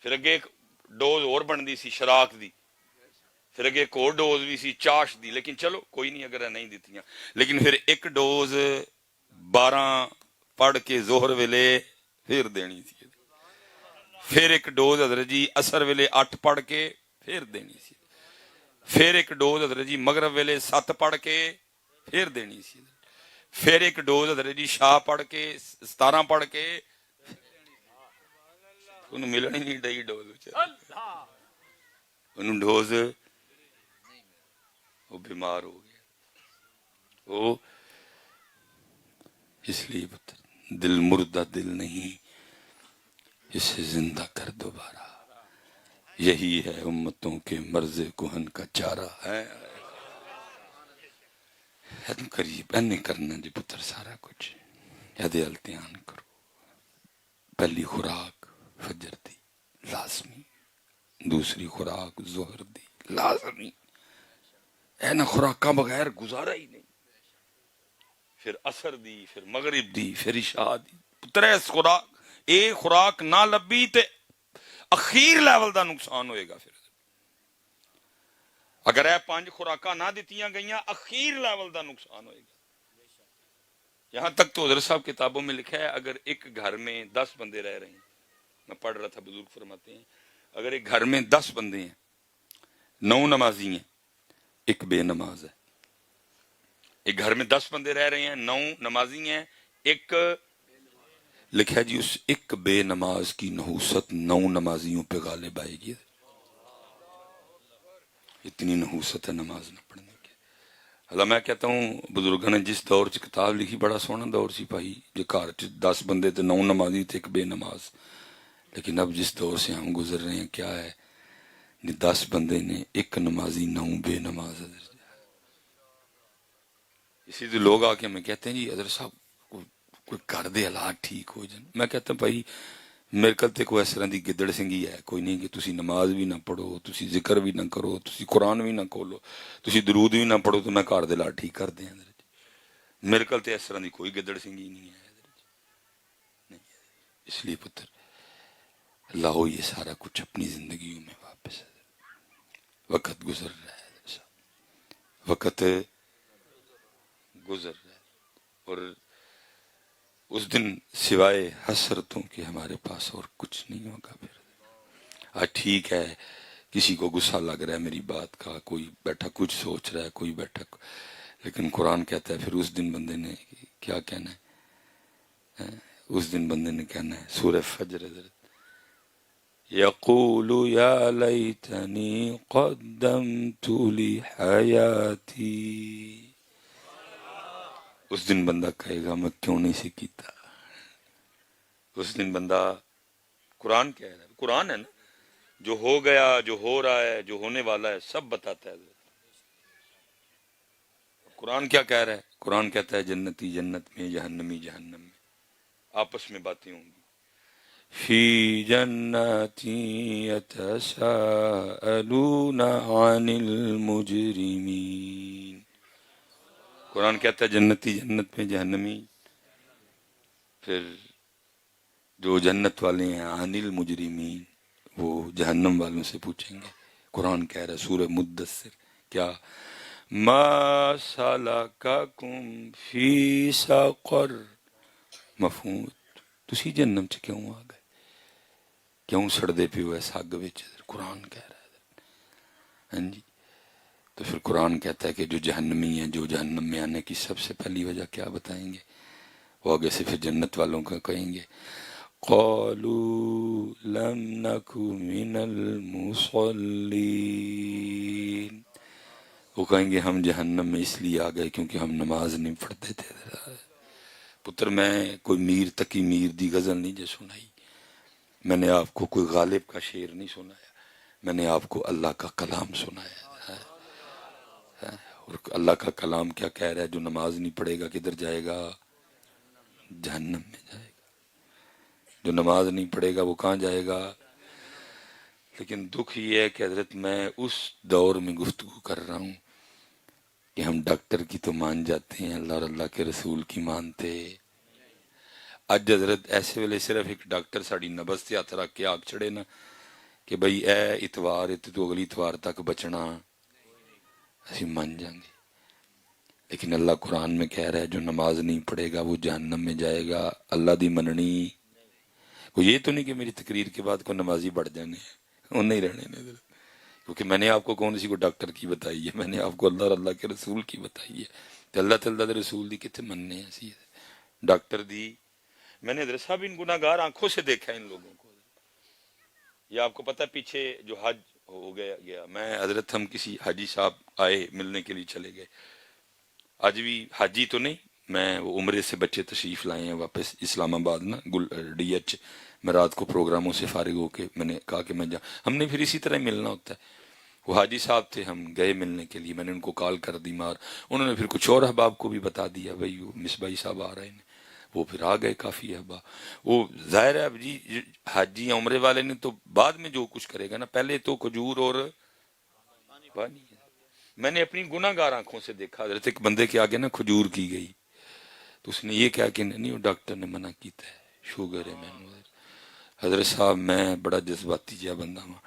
پھر اگے ایک ڈوز اور بندی سی شراک دی، پھر اگے ایک اور ڈوز بھی سی چاش دی، لیکن چلو کوئی نہیں اگر نہیں دیتیاں، لیکن پھر ایک ڈوز 12 پڑھ کے ظہر ویلے پھر دینی سی، پھر ایک ڈوز حضرت جی اثر ویلے 8 پڑھ کے پھر دینی سی، پھر ایک ڈوز حضرت جی مغرب ویلے 7 پڑھ کے پھر دینی سی، پھر ایک ڈوز حضرت جی شاہ پڑھ کے 17 پڑھ کے، انہوں ملن ہی نہیں ڈئی ڈوز، انہوں ڈوز، وہ بیمار ہو گیا۔ وہ اس لیے دل مردہ دل نہیں، اسے زندہ کر دوبارہ، یہی ہے امتوں کے مرض کہن کا چارہ ہے۔ قریب اینے کرنا جی پتر سارا کچھ، یادے التیان کرو۔ پہلی خوراک فجر دی لازمی، دوسری خوراک ظہر دی لازمی، اینا خوراکاں بغیر گزارا ہی نہیں، پھر عصر دی، پھر مغرب دی، پھر عشاء دی، پتر اس خوراک ایک خوراک نہ لبی تے اخیر لیول دا نقصان ہوئے گا۔ پھر اگر اے 5 خوراکاں نہ دیتیاں گئیاں اخیر لیول دا نقصان ہوئے گا۔ یہاں تک تو حضرت صاحب کتابوں میں لکھا ہے اگر ایک گھر میں 10 بندے رہ رہے ہیں، میں پڑھ رہا تھا بزرگ فرماتے ہیں اگر ایک گھر میں 10 بندے ہیں، 9 نمازی ہیں، ایک بے نماز ہے۔ ایک گھر میں 10 بندے رہ رہے ہیں، 9 نمازی ہیں، ایک لکھا جی اس ایک بے نماز کی نحوست 9 نمازیوں پہ غالب آئے گی۔ اتنی نحوست ہے نماز نہ پڑھنے کی۔ اللہ میں کہتا ہوں بزرگوں نے جس دور چ کتاب لکھی بڑا سونا دور سی پائی، جو گھر چ 10 بندے تے 9 نمازی تے ایک بے نماز، لیکن اب جس دور سے ہم گزر رہے ہیں کیا ہے، 10 بندے نے ایک نمازی 9 بے نماز۔ اسی تو لوگ آ کے ہمیں کہتے ہیں جی حضرت صاحب کوئی کر دے حالات ٹھیک ہو جائیں، میں کہتا ہوں بھائی میرے کل تے کوئی اس طرح دی گدڑ سنگھی ہے کوئی نہیں کہ تسی نماز بھی نہ پڑھو، تسی ذکر بھی نہ کرو، تسی قرآن بھی نہ کھولو، تسی درود بھی نہ پڑھو تو میں کار دے لا ٹھیک کر دیں۔ میرے کل تے اس طرح دی کوئی گدڑ سنگھی نہیں ہے، نہیں۔ اس لیے پتر لاؤ یہ سارا کچھ اپنی زندگیوں میں واپس، وقت گزر رہا ہے، وقت گزر رہا ہے، اور اس دن سوائے حسرتوں کے ہمارے پاس اور کچھ نہیں ہوگا۔ پھر آج ٹھیک ہے کسی کو غصہ لگ رہا ہے میری بات کا، کوئی بیٹھا کچھ سوچ رہا ہے، کوئی بیٹھا، لیکن قرآن کہتا ہے پھر اس دن بندے نے کیا کہنا ہے، اس دن بندے نے کہنا ہے سورہ فجر حضرت یقول یا لیتنی قدمت لحیاتی، اس دن بندہ کہے گا میں کیوں نہیں سے کیتا۔ اس دن بندہ قرآن کہہ رہا ہے، قرآن ہے نا، جو ہو گیا، جو ہو رہا ہے، جو ہونے والا ہے، سب بتاتا ہے حضرت۔ قرآن کیا کہہ رہا ہے؟ قرآن کہتا ہے جنتی جنت میں، جہنمی جہنم میں، آپس میں باتیں ہوں گی۔ فی جنات یتساءلون عن المجرمین، قرآن کہتا ہے جنتی جنت میں، جہنمی، پھر جو جنت والے ہیں عن المجرمین، وہ جہنم والوں سے پوچھیں گے۔ قرآن کہہ رہا ہے سورہ مدثر، کیا ما سلککم فی سقر، مفہوم تسی جہنم چ کیوں آ گئے، کیوں سڑدے پیو ہے سگ وچ، قرآن کہہ رہا ہے۔ ہاں جی، تو پھر قرآن کہتا ہے کہ جو جہنمی ہیں، جو جہنم میں آنے کی سب سے پہلی وجہ کیا بتائیں گے؟ وہ آگے سے پھر جنت والوں کا کہیں گے قالوا لم نک من المصلین، وہ کہیں گے ہم جہنم میں اس لیے آ گئے کیونکہ ہم نماز نہیں پڑھتے تھے۔ پتر میں کوئی میر تقی میر دی غزل نہیں جو سنائی، میں نے آپ کو کوئی غالب کا شعر نہیں سنایا، میں نے آپ کو اللہ کا کلام سنایا ہے۔ اور اللہ کا کلام کیا کہہ رہا ہے؟ جو نماز نہیں پڑھے گا کدھر جائے گا؟ جہنم میں جائے گا۔ جو نماز نہیں پڑھے گا وہ کہاں جائے گا؟ لیکن دکھ یہ ہے کہ حضرت میں اس دور میں گفتگو کر رہا ہوں کہ ہم ڈاکٹر کی تو مان جاتے ہیں، اللہ اور اللہ کے رسول کی مانتے۔ اج حضرت ایسے ویلے صرف ایک ڈاکٹر ساڑی نبض سے ہاتھ رکھ کے آگ چڑے نا کہ بھئی اے اتوار تو اگلی اتوار تک بچنا، اسی مان جائیں گے۔ لیکن اللہ قرآن میں کہہ رہا ہے جو نماز نہیں پڑھے گا وہ جہنم میں جائے گا۔ اللہ دی مننی وہ یہ تو نہیں کہ میری تقریر کے بعد کوئی نمازی بڑھ جانے ہیں، وہ نہیں رہنے نے، کیونکہ میں نے آپ کو کون سی کو ڈاکٹر کی بتائی ہے، میں نے آپ کو اللہ اور اللہ کے رسول کی بتائی ہے۔ تو اللہ تعالیٰ دے رسول دی کتنے مننے ہیں اسی ڈاکٹر دی۔ میں نے حضرت صاحب ان گناہگار آنکھوں سے دیکھا ان لوگوں کو۔ یہ آپ کو پتہ پیچھے جو حج ہو گیا میں حضرت ہم کسی حاجی صاحب آئے ملنے کے لیے چلے گئے، آج بھی حاجی تو نہیں، میں وہ عمرے سے بچے تشریف لائے ہیں واپس اسلام آباد نا ڈی ایچ، میں رات کو پروگراموں سے فارغ ہو کے میں نے کہا کہ میں ہم نے پھر اسی طرح ملنا ہوتا ہے۔ وہ حاجی صاحب تھے، ہم گئے ملنے کے لیے، میں نے ان کو کال کر دی مار، انہوں نے پھر کچھ اور احباب کو بھی بتا دیا بھائی وہ مصباحی صاحب آ رہے ہیں، وہ پھر آ گئے کافی احباب۔ وہ ظاہر ہے اب جی حاجی یا عمرے والے نے تو بعد میں جو کچھ کرے گا نا، پہلے تو کھجور اور پانی ہے۔ میں نے اپنی گناہ گار آنکھوں سے دیکھا حضرت ایک بندے کے آگے نا کھجور کی گئی تو اس نے یہ کہا کہ نہیں وہ ڈاکٹر نے منع کیتا ہے، شوگر ہے میں نے۔ حضرت صاحب میں بڑا جذباتی جہا بندہ ہوں،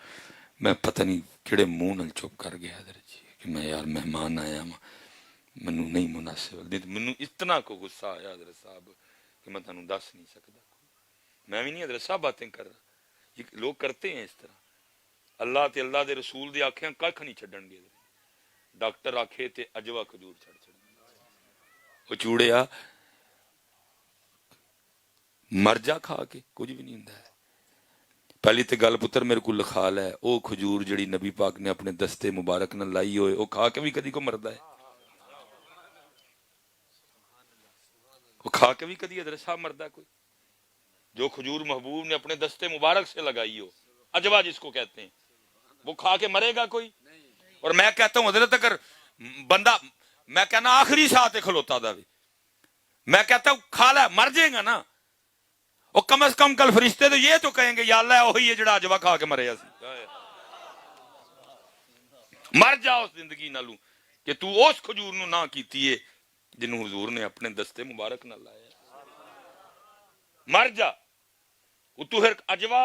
میں پتہ نہیں کہڑے منہ نال چپ کر گیا حضرت جی کہ میں یار مہمان آیا ہوں، منو نہیں مناسب، منو اتنا کو غصہ آیا حضرت صاحب کہ میں تانوں دس نہیں سکتا۔ میں بھی نہیں حضرت صاحب باتیں کر رہا، یہ لوگ کرتے ہیں اس طرح۔ اللہ تے اللہ دے رسول دی آنکھیں کھ نہیں چھڈن گے، ڈاکٹر آکھے تے اجوا کھجور چھڑ وہ چوڑیا مر جا کھا کے کچھ بھی نہیں ہوندا ہے۔ پہلی تے گل پتر میرے کو لکھا لے او کھجور جڑی نبی پاک نے اپنے دستے مبارک نہ لائی ہوئے او کھا کے بھی کدی کو مردا ہے؟ وہ کھا کے بھی کدی حضرت صاحب مردا ہے کوئی؟ جو کھجور محبوب نے اپنے دستے مبارک سے لگائی ہو، اجوا جس کو کہتے ہیں، وہ کھا کے مرے گا کوئی؟ اور میں کہتا ہوں حضرت اگر بندہ، میں کہنا آخری ساتھ کھلوتا دا بھی، میں کہتا ہوں کھا لے مر جائے گا نا، وہ کم از کم کل فرشتے تو یہ تو کہیں گے یا اللہ وہی ہے جڑا اجوا کھا کے مرے سی، مر جا اس زندگی نالوں کہ تو اس کھجور نو نہ کیتی ہے جنہوں حضور نے اپنے دستے مبارک نہ لایا، مر جا۔ تو پھر اجوا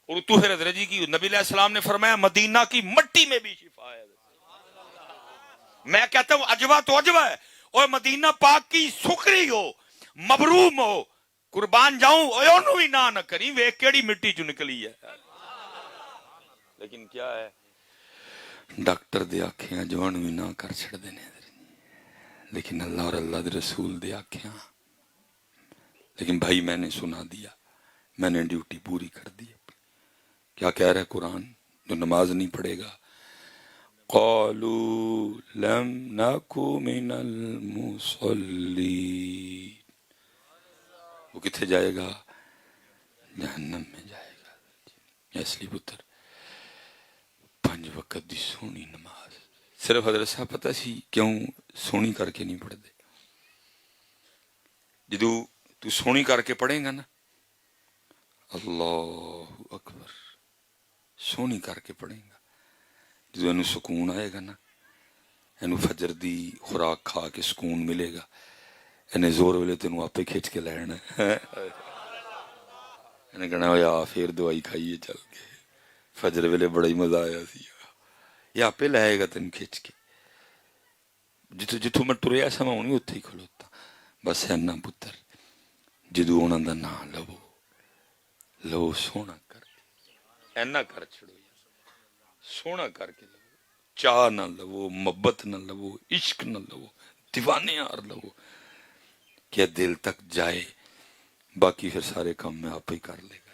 اور تو پھر حضرت جی کی نبی علیہ السلام نے فرمایا مدینہ کی مٹی میں بھی شفا ہے۔ میں کہتا ہوں اجوا تو اجوا ہے، اور مدینہ پاک کی سکری ہو، مبروم ہو، قربان جاؤں انہوں بھی نہ کری، وہ کیڑی مٹی چ نکلی ہے۔ لیکن کیا ہے ڈاکٹر دے آکھیاں جوان بھی نہ کر چھڑ دینے، لیکن اللہ اور اللہ دے رسول دے آکھیاں۔ لیکن بھائی میں نے سنا دیا، میں نے ڈیوٹی پوری کر دی۔ کیا کہہ رہا ہے قرآن؟ جو نماز نہیں پڑھے گا قالوا لم نکو من المصلین، وہ کتنے جائے گا؟ جہنم میں جائے گا۔ اس لیے پتر 5 وقت دی سونی نماز صرف حضرت صاحب پتہ سی کیوں سونی کر کے نہیں پڑھتے؟ جدو تو سونی کر کے پڑھے گا نا اللہ اکبر سونی کر کے پڑھے گا جدو اینو سکون آئے گا نا اینو فجر دی خوراک کھا کے سکون ملے گا اینے زور ویلے تینوں آپ کھچ کے لینا اینے کہنا یا پھر دوائی کھائیے چل کے فجر ویلے بڑا ہی مزہ آیا سی یا آپ لائے گا تینوں کھچ کے جتوں میں ٹریا سا میں ہونی اتھے ہی کھلوتا بس اینا پتر جدو انہاں دا نام لو سونا کر اینا کر چھڑو سونا کر کے لو چاہ نہ لو محبت نہ لو عشق نہ لو دیوانے آر لو کہ دل تک جائے باقی پھر سارے کام میں آپ ہی کر لے گا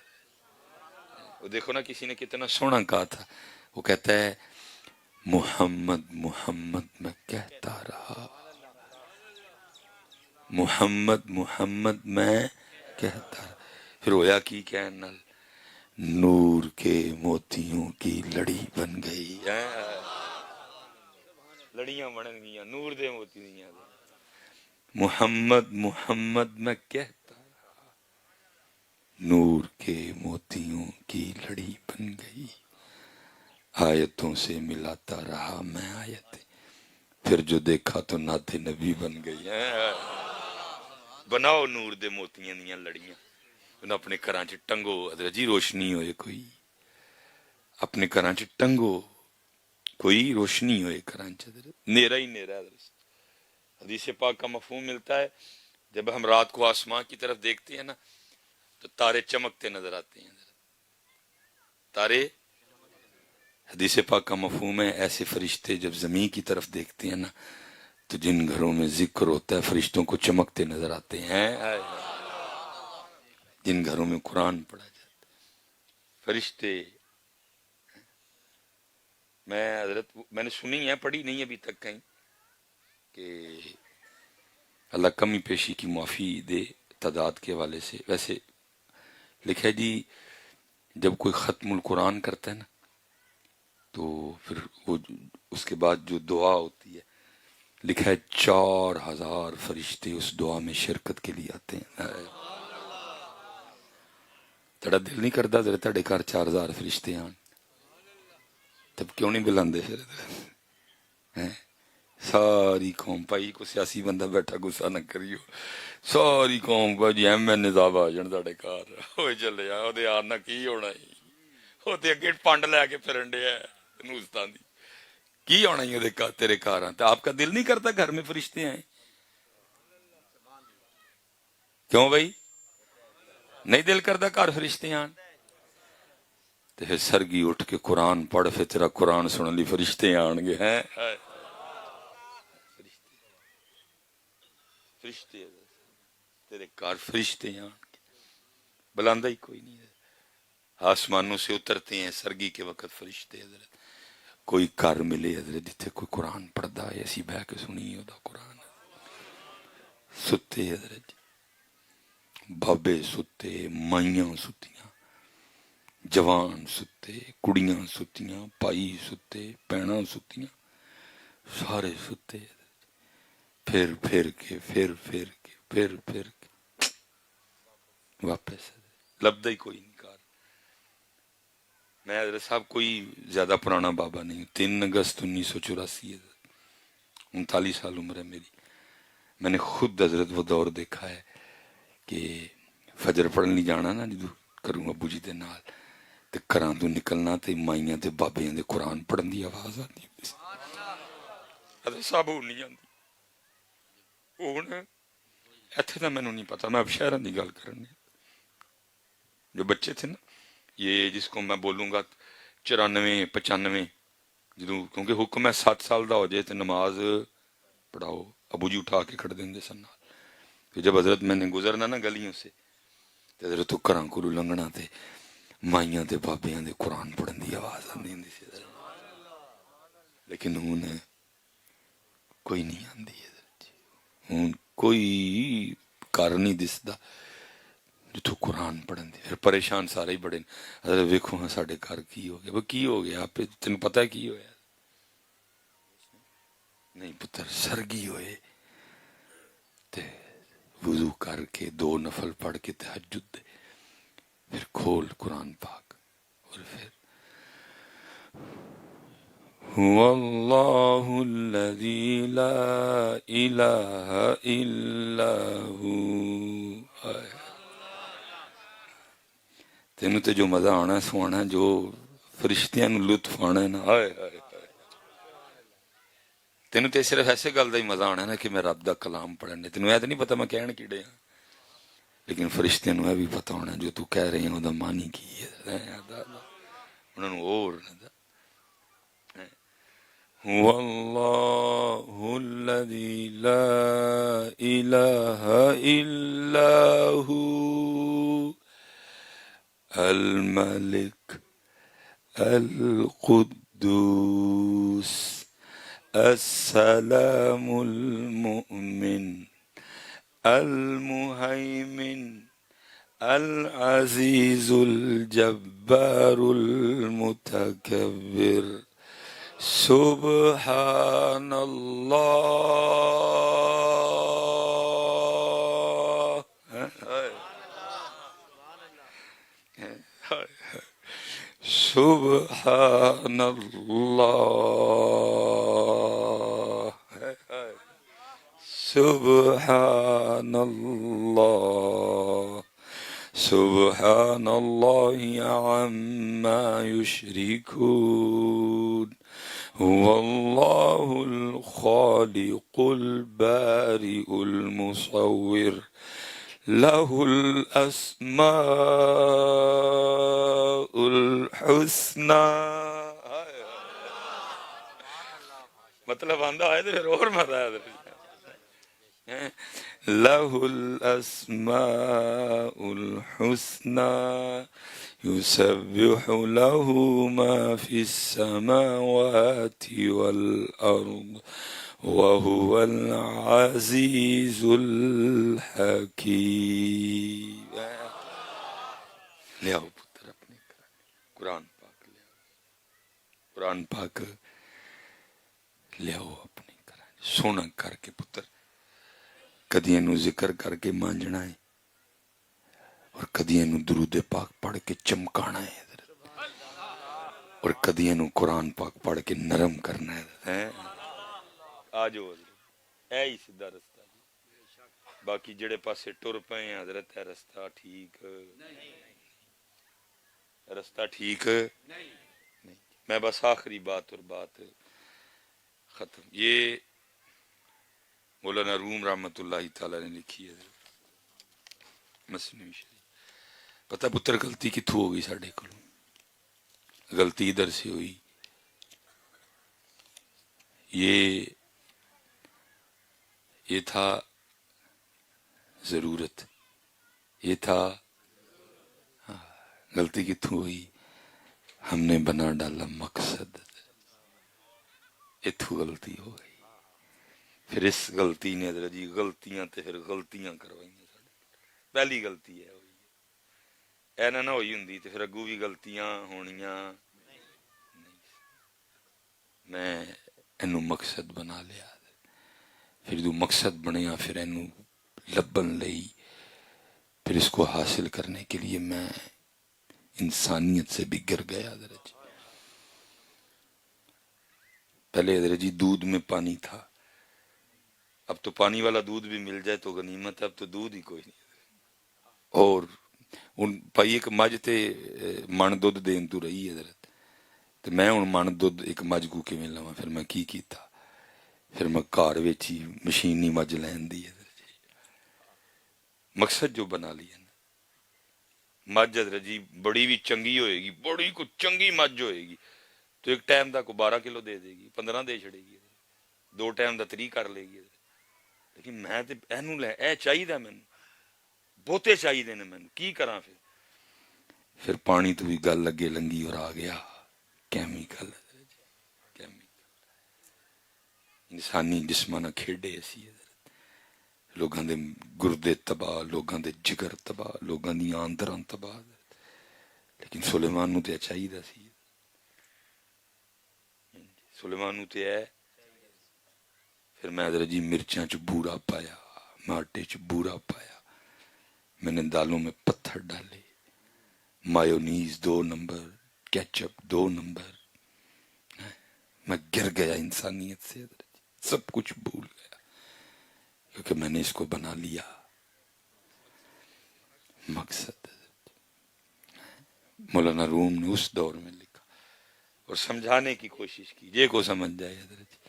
وہ دیکھو نا کسی نے کتنا سونا کہا تھا وہ کہتا ہے محمد محمد میں کہتا رہا محمد محمد میں کہتا رہا پھر ہویا کی کہنا نور کے موتیوں کی لڑی بن گئی لڑیاں بن گئی نور دے موتی دیا محمد محمد میں کہتا رہا نور کے موتیوں کی لڑی بن گئی آیتوں سے ملاتا رہا میں آیتیں پھر جو دیکھا تو نعت نبی بن گئی بناؤ نور دے موتیاں دیاں لڑیاں انہوں اپنے گھراں چ ٹنگو حضرت جی روشنی ہوئے کوئی اپنے گھراں چ ٹنگو کوئی روشنی ہوئے گھراں چ نیرا ہی نیرا حضرت حدیث پاک کا مفہوم ملتا ہے جب ہم رات کو آسمان کی طرف دیکھتے ہیں نا تو تارے چمکتے نظر آتے ہیں تارے حدیث پاک کا مفہوم ہے ایسے فرشتے جب زمین کی طرف دیکھتے ہیں نا تو جن گھروں میں ذکر ہوتا ہے فرشتوں کو چمکتے نظر آتے ہیں جن گھروں میں قرآن پڑھا جاتا ہے فرشتے میں نے سنی ہے پڑھی نہیں ابھی تک کہیں کہ اللہ کمی پیشی کی معافی دے تعداد کے حوالے سے ویسے لکھا ہے جی جب کوئی ختم القرآن کرتا ہے نا تو پھر وہ اس کے بعد جو دعا ہوتی ہے لکھا ہے 4000 فرشتے اس دعا میں شرکت کے لیے آتے ہیں تڑا دل نہیں کرتا ذرا تڑے گھر 4000 فرشتے آن تب کیوں نہیں بلاندے پھر ساری قوم پائی کو سیاسی بندہ بیٹھا غصہ نہ کریو ساری قوم کو جی ایم این نظام آ جان تڑے گھر ہوئے چلے جا وہ آنا کی ہونا ہی وہ اگے پانڈ لے کے پھرن ڈیا نوستان دی کی ہونا ہی تیرے گھر تو آپ کا دل نہیں کرتا گھر میں فرشتے آئیں کیوں بھائی نہیں دل کرتا گھر فرشتے آن تو پھر سرگی اٹھ کے قرآن پڑھ پھر تیرا قرآن سنن لی فرشتے آن گے ہیں فرشتے تیرے گھر فرشتے آن گے بلاندا ہی کوئی نہیں ہے آسمانوں سے اترتے ہیں سرگی کے وقت فرشتے حضرت کوئی گھر ملے حضرت جتھے کوئی قرآن پڑھدا ہے ایسی بہ کے سنی ہودا قرآن ستے حضرت بابے ستے مائیاں ستیاں جوان ستے کڑیاں ستیاں پائی ستے پینا ستیاں سارے ستے پھر کے واپس لبدا ہی کوئی نہیں کار میں حضرت صاحب کوئی زیادہ پرانا بابا نہیں 3 اگست 1984 39 سال عمر ہے میری میں نے خود حضرت وہ دور دیکھا ہے کہ فجر پڑھن نہیں جانا نا جدو کروں ابو جی دے نال تے گھراں تو نکلنا تے مائیاں تے بابیاں دے قرآن پڑھن دی آواز آتی حضرت صاحب ہو نہیں جاندی ہوں ایتھے تو مینوں نہیں پتا میں اب شہراں دی گل کرنی جو بچے تھے نا یہ جس کو میں بولوں گا 94 95 جدو کیونکہ حکم ہے 7 سال دا ہو جائے تے نماز پڑھاؤ ابو جی اٹھا کے کھڑ دیں سن کہ جب حضرت میں نے گزرنا نا گلیوں سے تے حضرت تو گھراں کولو لنگنا تے مائیاں تے بابیاں دے قرآن پڑھن دی آواز آندی ہوندی سی لیکن ہن کوئی نہیں آندی ہن کوئی کر نہیں دسدا جتوں قرآن پڑھن دی پھر پریشان سارے ہی بڑے حضرت ویکھو ہاں ساڈے گھر کی ہو گیا وہ کی ہو گیا آپ تینوں پتہ ہے کی ہویا نہیں پتر سرگی ہوئے تے وضو کر کے 2 نفل پڑھ کے تہجد دے پھر کھول قرآن پاک اور پھر هو اللہ الذی لا الہ الا ہو تینوں تے جو مزہ آنا سوانا جو فرشتیاں نو لطف آنا ہے نا ہائے ہائے تینوں تے صرف ایسے گل دا ہی مزہ آنا ہے نا کہ میں رب دا کلام پڑھنے تینوں یہ تو نہیں پتا میں کہن کیڑے ہاں لیکن فرشتیاں نو یہ بھی پتا ہونا جو تو کہہ رہی ہیں وہ دا معنی کی ہے انہوں نے اور هو اللہ الذی لا الہ الا ہو الملک القدوس السلام المؤمن المہیمن العزیز الجبار المتکبر سبحان اللہ سبحان اللہ سبحان اللہ سبحان اللہ عما یشرکون هو اللہ الخالق البارئ المصور له الاسماء الحسنى مطلب آندہ ہے تو پھر اور مزہ ہے له الاسماء الحسنى يسبح له ما في السماوات والأرض وهو العزيز الحكيم لے آؤ پتر اپنے قرآن پاک لے آؤ قرآن پاک لے آؤ اپنے قرآن سونا کر کے پتر کدی اینو ذکر کر کے مانجنا ہے اور کدی اینو درود پاک پڑھ کے چمکانا ہے اور کدی اینو قرآن پاک پڑھ کے نرم کرنا ہے آجو اے ہی سیدھا رستہ باقی جڑے پاسے ٹر پے ہیں حضرت ہے رستہ ٹھیک رستہ ٹھیک نہیں میں بس آخری بات اور بات ختم یہ مولانا روم رحمت اللہ تعالی نے لکھی ہے مثنوی شریف پتہ پتر غلطی کتھوں ہو گئی ساڈے کولوں غلطی ادھر سے ہوئی یہ تھا ضرورت یہ تھا غلطی کتھوں ہوئی ہم نے بنا ڈالا مقصد اتھوں غلطی ہو گئی پھر اس غلطی نے حضرت جی غلطیاں تے پھر غلطیاں کروائیں پہلی غلطی ہے ہوئی اے نہ ہوئی ہوں تے پھر اگوں بھی غلطیاں ہونیاں نہیں میں اینو مقصد بنا لیا پھر جو مقصد بنیا پھر اینو لبن لئی پھر اس کو حاصل کرنے کے لیے میں انسانیت سے بھی گر گیا حضرت جی پہلے حضرت جی دودھ میں پانی تھا اب تو پانی والا دودھ بھی مل جائے تو غنیمت ہے اب تو دودھ ہی کوئی نہیں اور ان پائی ایک مجھ تے من دودھ دین تو رہی حضرت تو میں ان من دودھ ایک مجھ کو کے مل لواں پھر میں کی کیتا پھر میں کار ویچی مشینی مجھ لین دی حضرت جی مقصد جو بنا لیا نا مجھ حضرت جی بڑی بھی چنگی ہوئے گی بڑی کو چنگی مجھ ہوئے گی تو ایک ٹائم دا کو 12 کلو دے دے گی 15 دے چھڑے گی 2 ٹائم دا 3 کر لے گی لیکن میں تے اینو لے اے چاہیے مینوں بہتے چاہیے نے مینوں کی کراں پھر پانی تو بھی گل لگے لنگی اور آ گیا کیمیکل انسانی جسمانہ کھیڑے اسی لوگوں دے گردے تباہ، لوگوں دے جگر تباہ، لوگوں دی آندراں تباہ. لیکن سلیمان نو تے چاہیے سی، سلیمان نو تے ہے. پھر میں حضرت جی مرچاں چ بورا پایا، آٹے چ بورا پایا، میں نے دالوں میں پتھر ڈالے، مایونیز 2 نمبر، کیچپ 2 نمبر. میں گر گیا انسانیت سے حضرت جی، سب کچھ بھول گیا کیونکہ میں نے اس کو بنا لیا مقصد. مولانا روم نے اس دور میں لکھا اور سمجھانے کی کوشش کی، یہ کو سمجھ جائے حضرت جی.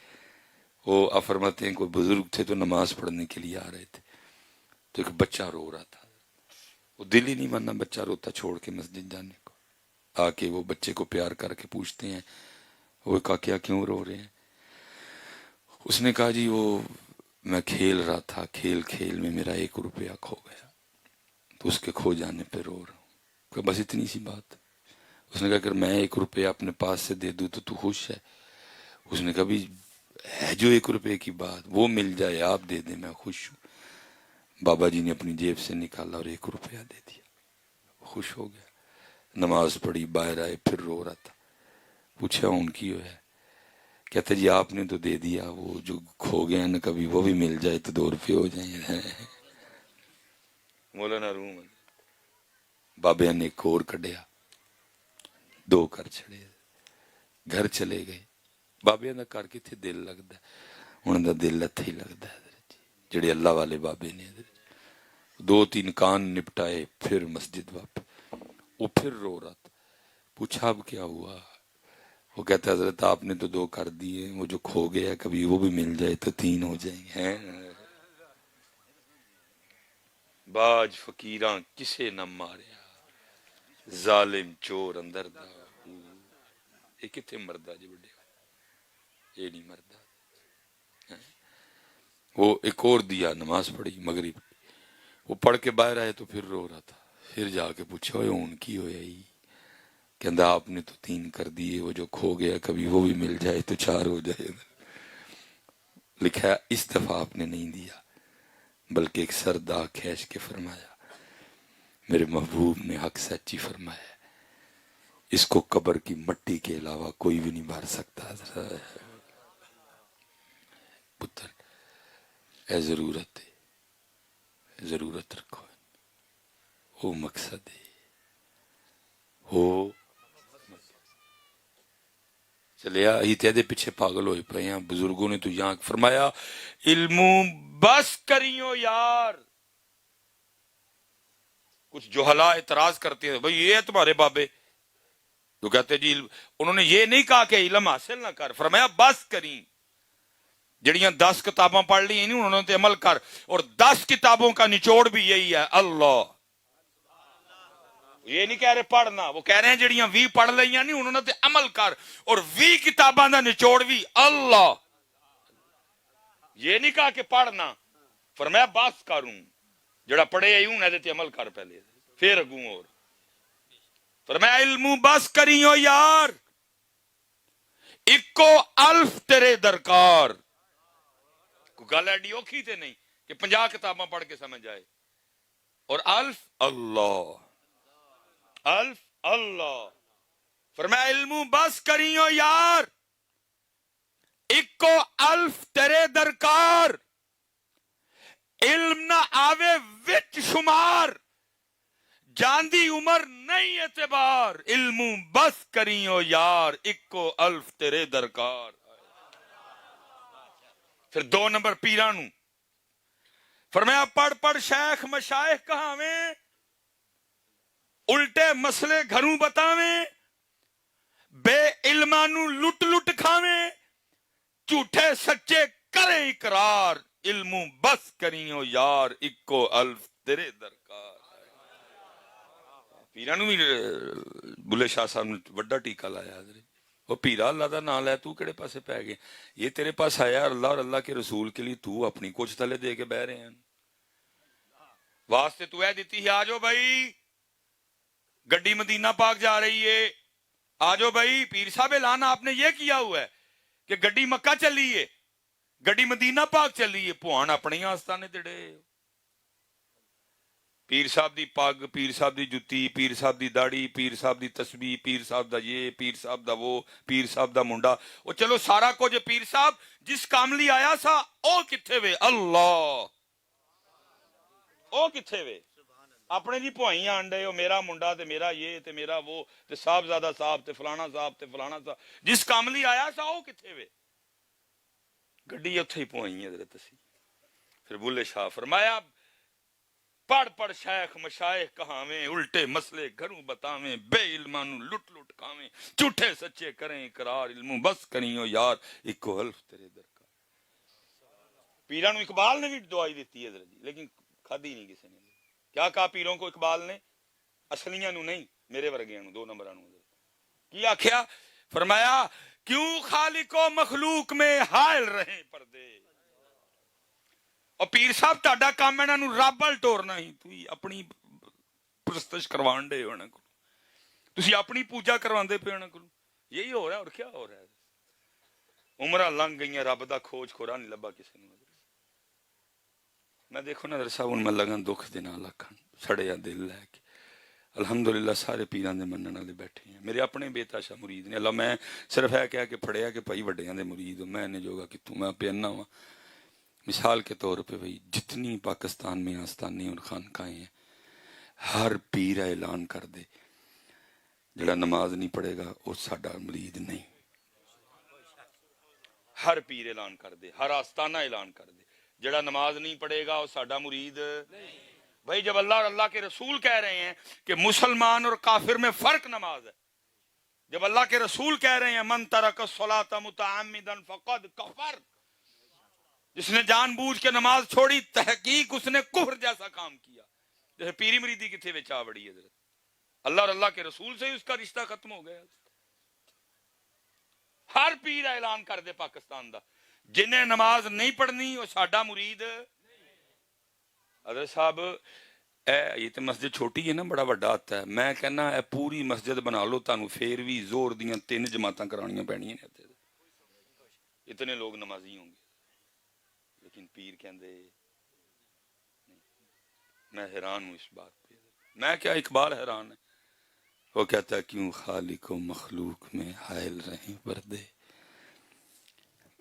وہ فرماتے ہیں کوئی بزرگ تھے تو نماز پڑھنے کے لیے آ رہے تھے، تو ایک بچہ رو رہا تھا. وہ دل ہی نہیں ماننا بچہ روتا چھوڑ کے مسجد جانے کو. آ کے وہ بچے کو پیار کر کے پوچھتے ہیں، وہ کہا کیا کیوں رو رہے ہیں؟ اس نے کہا جی وہ میں کھیل رہا تھا، کھیل کھیل میں میرا 1 روپیہ کھو گیا، تو اس کے کھو جانے پہ رو رہا ہوں. کہ بس اتنی سی بات. اس نے کہا اگر میں 1 روپیہ اپنے پاس سے دے دوں تو خوش ہے؟ اس نے کہا بھی ہے جو 1 روپے کی بات، وہ مل جائے آپ دے دیں میں خوش ہوں. بابا جی نے اپنی جیب سے نکالا اور 1 روپیہ دے دیا، خوش ہو گیا. نماز پڑھی، باہر آئے، پھر رو رہا تھا. پوچھا ان کی ہے؟ کہتے جی آپ نے تو دے دیا، وہ جو کھو گیا نا کبھی وہ بھی مل جائے تو 2 روپے ہو جائیں. مولانا روم بابے نے ایک اور کڈیا، 2 کر چھڑے، گھر چلے گئے. بابے دا کر کتنے دل لگتا ہے؟ انہوں دا دل اتھے ہی لگتا ہے حضرت جی، جڑے اللہ والے بابے نے حضرت جی. 2-3 کان نپٹائے، پھر مسجد واپس. وہ پھر رو رہا تھا. پوچھا اب کیا ہوا؟ وہ کہتا حضرت آپ نے تو 2 کر دیے، وہ جو کھو گیا کبھی وہ بھی مل جائے تو 3 ہو جائیں گے. باج فقیراں کسے نہ ماریا، ظالم چور اندر دا. یہ کتنے مردہ جی بڑے، یہ نہیں مردہ. وہ ایک اور دیا، نماز پڑھی مغرب، وہ پڑھ کے باہر آئے تو پھر رو رہا تھا. پھر جا کے پوچھا ان کی ہویا ہی؟ کہندا آپ نے تو 3 کر دیے، وہ جو کھو گیا کبھی وہ بھی مل جائے تو 4 ہو جائے. لکھا اس دفعہ آپ نے نہیں دیا، بلکہ ایک سردا کھینچ کے فرمایا میرے محبوب نے حق سچی فرمایا، اس کو قبر کی مٹی کے علاوہ کوئی بھی نہیں بھر سکتا. پتر اے ضرورت ہے، ضرورت رکھو، وہ مقصد ہے، وہ چلیا ہی تیدے پیچھے پاگل ہوئے پہ ہیں. بزرگوں نے تو یہاں فرمایا علم بس کریو یار. کچھ جوہلا اعتراض کرتے ہیں بھئی یہ ہے تمہارے بابے، تو کہتے جی انہوں نے یہ نہیں کہا کہ علم حاصل نہ کر، فرمایا بس کریں. جڑیاں 10 کتاباں پڑھ لی انہوں نے تے عمل کر. اور 10 کتابوں کا نچوڑ بھی یہی ہے اللہ. یہ نہیں کہہ رہے پڑھنا، وہ کہہ رہے ہیں جڑیاں 20 پڑھ لئیاں نہیں انہوں نے تے عمل کر. اور 20 کتاباں دا نچوڑ بھی اللہ. یہ نہیں کہا کہ پڑھنا، فرمایا بس کروں. جڑا پڑھے ایوں نہ تے عمل کر پہلے پھر اگوں. اور فرمایا علم بس کریو یار، اکو الف تیرے درکار. کوئی گل ایڈی اوکھی تے نہیں کہ 50 کتاباں پڑھ کے سمجھ آئے. اور الف اللہ، الف اللہ. فرمایا علم بس کریو یار، اکو الف تیرے درکار. علم نہ آوے وچ شمار، جاندی عمر نہیں اعتبار. علم بس کریو یار، اکو الف تیرے درکار. پھر 2 نمبر پیرانو فرمایا پڑھ پڑھ شیخ مشائخ کہاویں، الٹے مسئلے گھروں بتاویں. بے علمانو لٹ لٹ کھاویں، جھوٹے سچے کریں اقرار. علم بس کریو یار، اکو الف تیرے درکار. پیرانو بھی بلے شاہ صاحب نے وڈا ٹیکا لایا. وہ پیرا اللہ دا نام لے تو کہڑے پاسے پہ گئے؟ یہ تیرے پاس آیا اللہ اور اللہ کے رسول کے لیے، تو اپنی کچھ تلے دے کے بہ رہے ہیں. واسطے تو اے دیتی ہے آجو بھائی گڈی مدینہ پاک جا رہی ہے، آجو بھائی پیر صاحب اعلان آپ نے یہ کیا ہوا ہے کہ گڈی مکہ چلی ہے. ਗੱਡੀ ਮਦੀਨਾ ਪਾਕ ਚੱਲੀ ਏ, ਭਵਾਨ ਆਪਣੀਆਂ ਆਸਤਾਨੇ ਤੇ ਡੇ। ਪੀਰ ਸਾਹਿਬ ਦੀ ਪੱਗ, ਪੀਰ ਸਾਹਿਬ ਦੀ ਜੁੱਤੀ, ਪੀਰ ਸਾਹਿਬ ਦੀ ਦਾੜੀ, ਪੀਰ ਸਾਹਿਬ ਦੀ ਤਸਬੀਹ, ਪੀਰ ਸਾਹਿਬ ਦਾ ਇਹ, ਪੀਰ ਸਾਹਿਬ ਦਾ ਉਹ, ਪੀਰ ਸਾਹਿਬ ਦਾ ਮੁੰਡਾ। ਉਹ ਚਲੋ ਸਾਰਾ ਕੁਝ ਪੀਰ ਸਾਹਿਬ ਜਿਸ ਕੰਮ ਲਈ ਆਇਆ ਸਾ ਉਹ ਕਿੱਥੇ ਵੇ? ਅੱਲਾ ਉਹ ਕਿੱਥੇ ਵੇ? ਆਪਣੇ ਜੀ ਭੁਆਈ ਆਂਡੇ, ਉਹ ਮੇਰਾ ਮੁੰਡਾ ਤੇ ਮੇਰਾ ਇਹ ਤੇ ਮੇਰਾ ਉਹ ਤੇ ਸਾਹਿਬਜ਼ਾਦਾ ਸਾਹਿਬ ਤੇ ਫਲਾਣਾ ਸਾਹਿਬ ਤੇ ਫਲਾਣਾ ਸਾਹਿਬ। ਜਿਸ ਕੰਮ ਲਈ ਆਇਆ ਸਾ ਉਹ ਕਿੱਥੇ ਵੇ? ਗੱਡੀ ਉੱਥੇ ਹੀ ਪਹੁੰਚੀ ਹਜ਼ਰਤ ਅਸੀਂ। ਫਿਰ ਬੁੱਲੇ ਸ਼ਾਹ ਫਰਮਾਇਆ ਪੜ ਪੜ ਸ਼ੈਖ ਮਸ਼ਾਇਖ ਕਹਾਵੇਂ, ਉਲਟੇ ਮਸਲੇ ਘਰੋਂ ਬਤਾਵੇਂ, ਬੇ ਇਲਮਾਂ ਨੂੰ ਲੁੱਟ ਲੁੱਟ ਖਾਵੇਂ, ਝੂਠੇ ਸੱਚੇ ਕਰیں ਇਕرار ਇਲਮੋਂ ਬਸ ਕਰੀਓ ਯਾਰ ਇੱਕੋ ਹਲਫ ਤੇਰੇ ਦਰਕਾਰ। پیران اقبال نے بھی دعائی دیتی ہے حضرت جی، لیکن کھادی نہیں کسی نے۔ کیا کہا پیروں کو اقبال نے؟ اصلیاں نو نہیں، میرے ورگیاں نو، 2 نمبراں نو۔ کی آکھیا؟ فرمایا کیوں خالق و مخلوق میں حائل رہیں پردے۔ اور پیر صاحب تہاڈا کام انہاں نو رب ول ٹورنا ہی، تسی اپنی پرستش کروان دے انہاں کو، تسی اپنی پوجا کرواندے پے انہاں کو۔ یہی ہو رہا ہے، اور کیا ہو رہا ہے؟ عمرہ لنگ گئیاں، رب دا کھوج کھورا نہیں لبا کسی نے۔ میں دیکھو نا صاحب ہوں میں لگن دکھ دے نال آکھن سڑیا دل لے کے الحمدللہ سارے پیران دے منن والے بیٹھے ہیں، میرے اپنے بے تاشا مرید نے۔ اللہ میں صرف ہے کہہ کے پھڑیا کہ بھائی وڈیاں دے مرید ہو، میں نے جوگا کتوں میں پینا ہوں۔ مثال کے طور پہ بھائی جتنی پاکستان میں آستانے اور خانقاہیں ہیں، ہر پیر اعلان کر دے جڑا نماز نہیں پڑھے گا وہ ساڈا مرید نہیں۔ ہر پیر اعلان کر دے، ہر آستانہ اعلان کر دے جڑا نماز نہیں پڑھے گا وہ ساڈا مرید نہیں۔ بھائی جب اللہ اور اللہ کے رسول کہہ رہے ہیں کہ مسلمان اور کافر میں فرق نماز ہے، جب اللہ کے رسول کہہ رہے ہیں من ترک الصلاۃ متعمدا فقد کفر، جس نے جان بوجھ کے نماز چھوڑی تحقیق اس نے کفر جیسا کام کیا۔ جیسے پیری مریدی کتنے بچا بڑی ہے، اللہ اور اللہ کے رسول سے ہی اس کا رشتہ ختم ہو گیا۔ ہر پیر اعلان کر دے پاکستان دا جنہیں نماز نہیں پڑھنی وہ ساڈا مرید۔ حضرت صاحب یہ تو مسجد چھوٹی ہے نا، بڑا بڑا آتا ہے، میں کہنا اے پوری مسجد بنا لو، تانوں پھر بھی زور دیاں 3 جماعتاں کرانیاں پینیاں نے، اتنے لوگ نمازی ہوں گے، لیکن پیر کہندے نہیں۔ میں حیران ہوں اس بات پہ، میں کیا اقبال حیران ہے۔ وہ کہتا ہے کیوں خالق و مخلوق میں حائل رہیں پردے،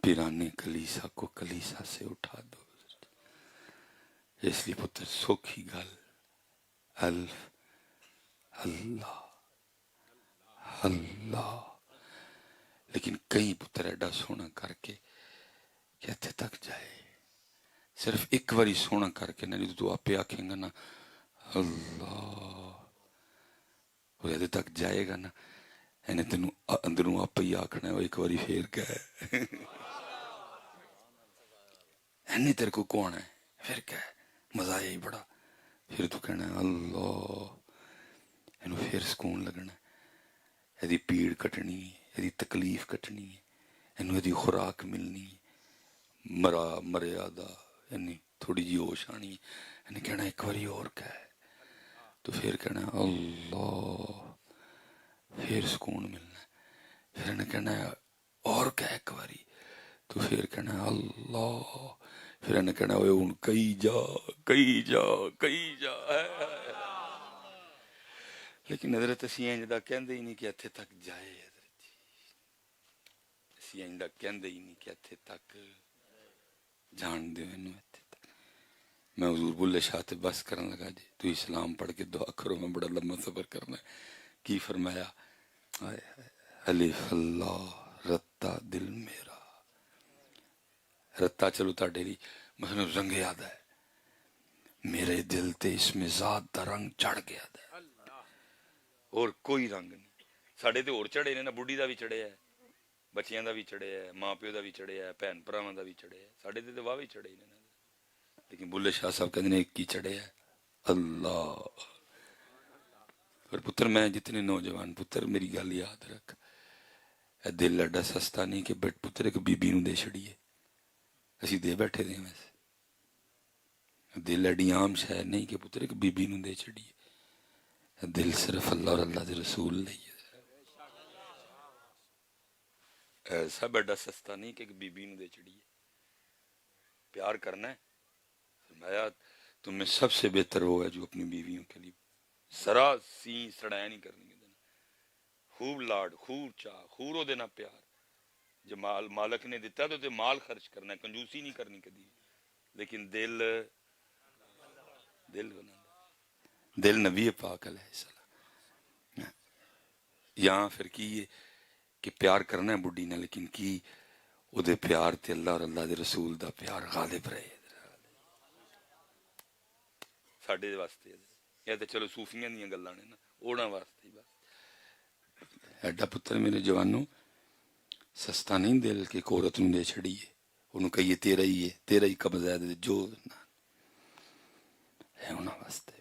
پیرانے کلیسا کو کلیسا سے اٹھا دو۔ اس لیے پتر سوکھی گل الف اللہ اللہ، لیکن کئی پتر ایڈا سونا کر کے کہ اتنے تک جائے، صرف ایک باری سونا کر کے نہیں تو آپ آکھیں گا نا اللہ، وہ اتنے تک جائے گا نا، انہیں تینوں اندروں آپ ہی آکھنا ہے وہ ایک باری پھر کہے انہیں تیرے کو کون ہے، پھر کہے مزہ ہی بڑا، پھر تو کہنا ہے اللہ، انہوں پھر سکون لگنا ہے، ایدی پیڑ کٹنی ہے، ایدی تکلیف کٹنی ہے، انہوں ایدی خوراک ملنی ہے، مرے آدھا یعنی تھوڑی جی ہوش آنی ہے، انہیں کہنا ایک باری اور کہے، تو پھر کہنا ہے اللہ، پھر سکون ملنا ہے، پھر انہیں کہنا ہے اور کہے ایک باری، تو پھر کہنا ہے اللہ، پھر انہیں کہنا ہے ان کئی جا کئی جا کئی جا ہے۔ لیکن حضرت اسی انجدہ کہندے ہی نہیں کہ اتھے تک جائے، حضرت جی اسی انجدہ کہندے ہی نہیں کہ اتھے تک جان دے انہوں اتھے تک۔ میں حضور بلے شاہ تے بس کرن لگا جی تو اسلام پڑھ کے دعا کرو، میں بڑا لمبا سفر کرنا ہے۔ کی فرمایا الف اللہ رتا دل میرا، رتا چلو تا ڈیری مثلا رنگ یاد ہے، میرے دل تے اس میں ذات دا رنگ چڑھ گیا ہے، اور کوئی رنگ نہیں۔ ساڑھے تے اور چڑھے نے نا، بڑھی دا بھی چڑھے ہے، بچیاں دا بھی چڑھے ہے، ماں پیو دا بھی چڑھے ہے، بہن بھراواں دا بھی چڑھے ہے، ساڑھے تے واہ بھی چڑھے نے، لیکن بلے شاہ صاحب کہتے ہیں ایک کی چڑھے ہے اللہ۔ اور پتر میں جتنے نوجوان پتر میری گل یاد رکھ، اے دل ایڈا سستا نہیں کہ بٹ پتر ایک بی بی نو دے چھڑیے، اسی دے بیٹھے دے ویسے، دل ایڈی عام شے نہیں کہ پتر ایک بی بی نو دے چھڑیے، دل صرف اللہ اور اللہ دے رسول لئیے، ایسا بڑا سستا نہیں کہ بی بی نو دے چھڑیے۔ پیار کرنا ہے؟ فرمایا تم میں سب سے بہتر وہ ہے جو اپنی بیویوں کے لیے سرا سی سڑایا نہیں کرنی ہے، خوب لاڈ، خوب چاہ، خوب وہ دینا پیار. جو مال مالک نے دیتا تو مال خرچ کرنا ہے، کنجوسی نہیں کرنی کدی. لیکن دل بنا دل نبی پاک علیہ السلام. یہاں پھر کی ہے کہ پیار کرنا ہے بڈی نے، لیکن کی وہ دے پیار تے اللہ اور اللہ دے رسول دا پیار غالب رہے ساڈے واسطے. یہ تے چلو صوفیاں دیاں گلاں نے نا، اوڑاں واسطے بس. ایڈا پتر میرے جوانوں سستا نہیں دل کہ ایک عورت نوں دے چھڑیے، انہوں کہیے تیرا ہی قبضہ ہے جو ہے انہاں واسطے.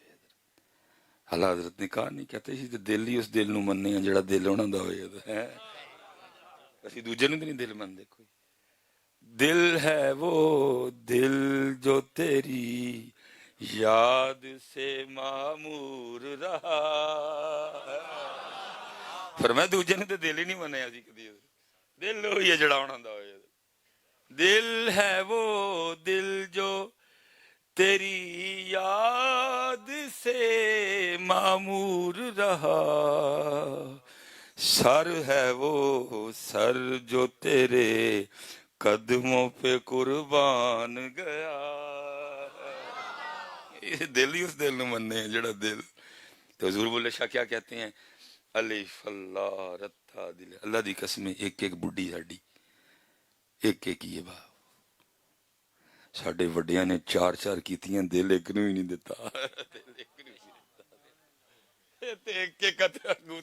اللہ حضرت نے کہا نہیں کہتے سی دل ہی اس دل نوں مننے ہیں جڑا دل انہاں دا ہوئے ہے. اسی دوجے نوں نہیں دل مندے کوئی. دل ہے وہ دل جو تیری یاد سے معمور رہا. فرمایا دوجے نے تے دل ہی نہیں منیا سی کدی. دل ہوئی ہے جڑا انہاں دا ہوئے. دل ہے وہ دل جو تیری یاد سے معمور رہا. سر ہے وہ سر جو تیرے قدموں پہ قربان گیا. یہ دل ہی اس دل نو مننے ہیں جڑا دل. تو حضور بولے شاہ کیا کہتے ہیں؟ الف اللہ رتا دل. اللہ دی قسم ایک ایک بڈی ساڈی ایک ایک ہی ہے با. ساڈے وڈیاں نے چار چار کیتیاں دل ایک نو ہی نہیں دیتا. ایک ایک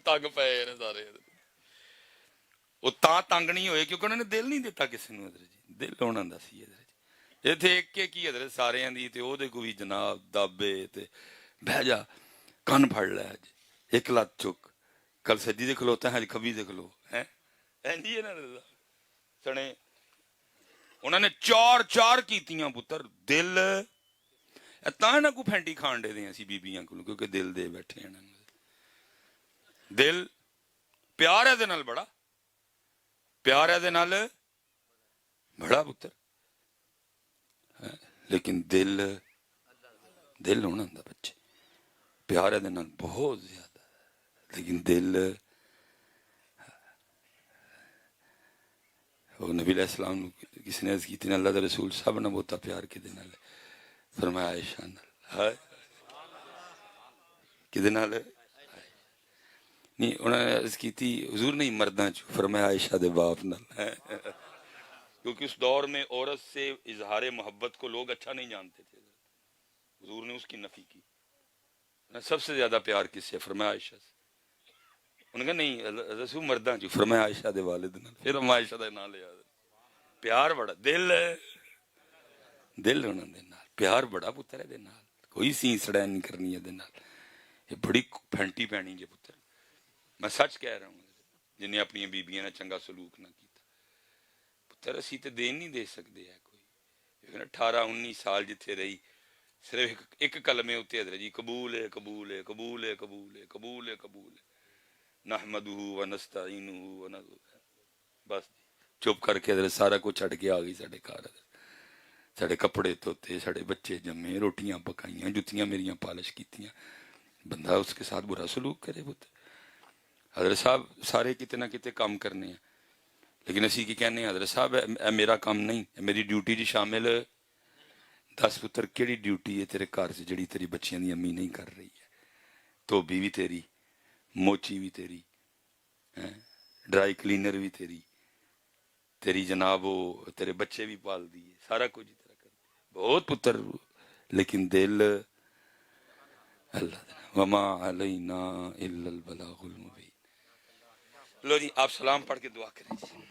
تنگ پے نے سارے. وہ تاں تنگ نہیں ہوئے کیونکہ انہوں نے دل نہیں دیتا کسی نو. حضرت جی دل ہونا دا سی حضرت جی. ایتھے ایک ایک ہی حضرت سارے دی تے او دے کو بھی جناب دابے تے بہ جا کن پھڑ لے ایک لات چک کل سجی دے کھلوتا ہے کبھی دے کھلو ہیں اینجی ہے نا سنے. انہوں نے چار چار کیتیاں پتر دل تاں نہ کو پھینٹی کھان دے دیں اسی بیبیاں کو کیونکہ دل دے بیٹھے ہیں. دل پیار ہے دے نال بڑا پیار ہے دے نال بڑا پتر. لیکن دل ہونا دا بچے پیار ہے دے نال بہت زیادہ. لیکن دل وہ نبی علیہ السلام کسی نے عرض کی تھی اللہ دا رسول سب نہ بہتا پیار کے دے نال. فرمایا عائشہ نال کہ دے نال نہیں. انہوں نے عرض کی تھی حضور نہیں مرداں چ. فرمایا عائشہ دے باپ نال. کیونکہ اس دور میں عورت سے اظہار محبت کو لوگ اچھا نہیں جانتے تھے. حضور نے اس کی نفی کی. سب سے زیادہ پیار کس سے؟ فرمایا عائشہ سے. انہوں نے کہا نہیں رسول مرداں چ. فرمایا عائشہ دے والد نال. پھر ہم عائشہ دے نال لیا. پیار بڑا دل ہونا دے نال پیار بڑا پتر ہے دے نال. کوئی سی سڑا نہیں کرنی ہے دے نال. یہ بڑی پھنٹی پینی ہے پتر. میں سچ کہہ رہا ہوں جنہیں اپنی بیبیاں نے چنگا سلوک نہ کیتا پتر اسی تے دین نہیں دے سکتے ہے کوئی. 18-19 سال جتھے رہی صرف ایک کلمے اتنے حضرت جی قبول ہے قبول ہے قبول ہے قبول ہے قبول ہے قبول ہے نحمدہ ونستعینہ بس چپ کر کے حضرت سارا کچھ چھڑ کے آ گئی ساڈے گھر. ساڈے کپڑے دھوتے ساڈے بچے جمے روٹیاں پکائیاں جتیاں میریاں پالش کیتیاں. بندہ اس کے ساتھ برا سلوک کرے پتر. حضرت صاحب سارے کتے نہ کتے کام کرنے ہیں لیکن اسی کی کہنے ہیں حضرت صاحب اے میرا کام نہیں میری ڈیوٹی جی شامل. 10 پتر کیڑی ڈیوٹی ہے تیرے گھر سے جڑی تیری بچیاں دی امی نہیں کر رہی ہے؟ دھوبی بھی تیری موچی بھی تیری ڈرائی کلینر بھی تیری جناب وہ تیرے بچے بھی پال دیے سارا کچھ تیرا کر دیا بہت پتر. لیکن دل اللہ وما علینا الا البلاغ المبین. لو جی آپ سلام پڑھ کے دعا کریں جی.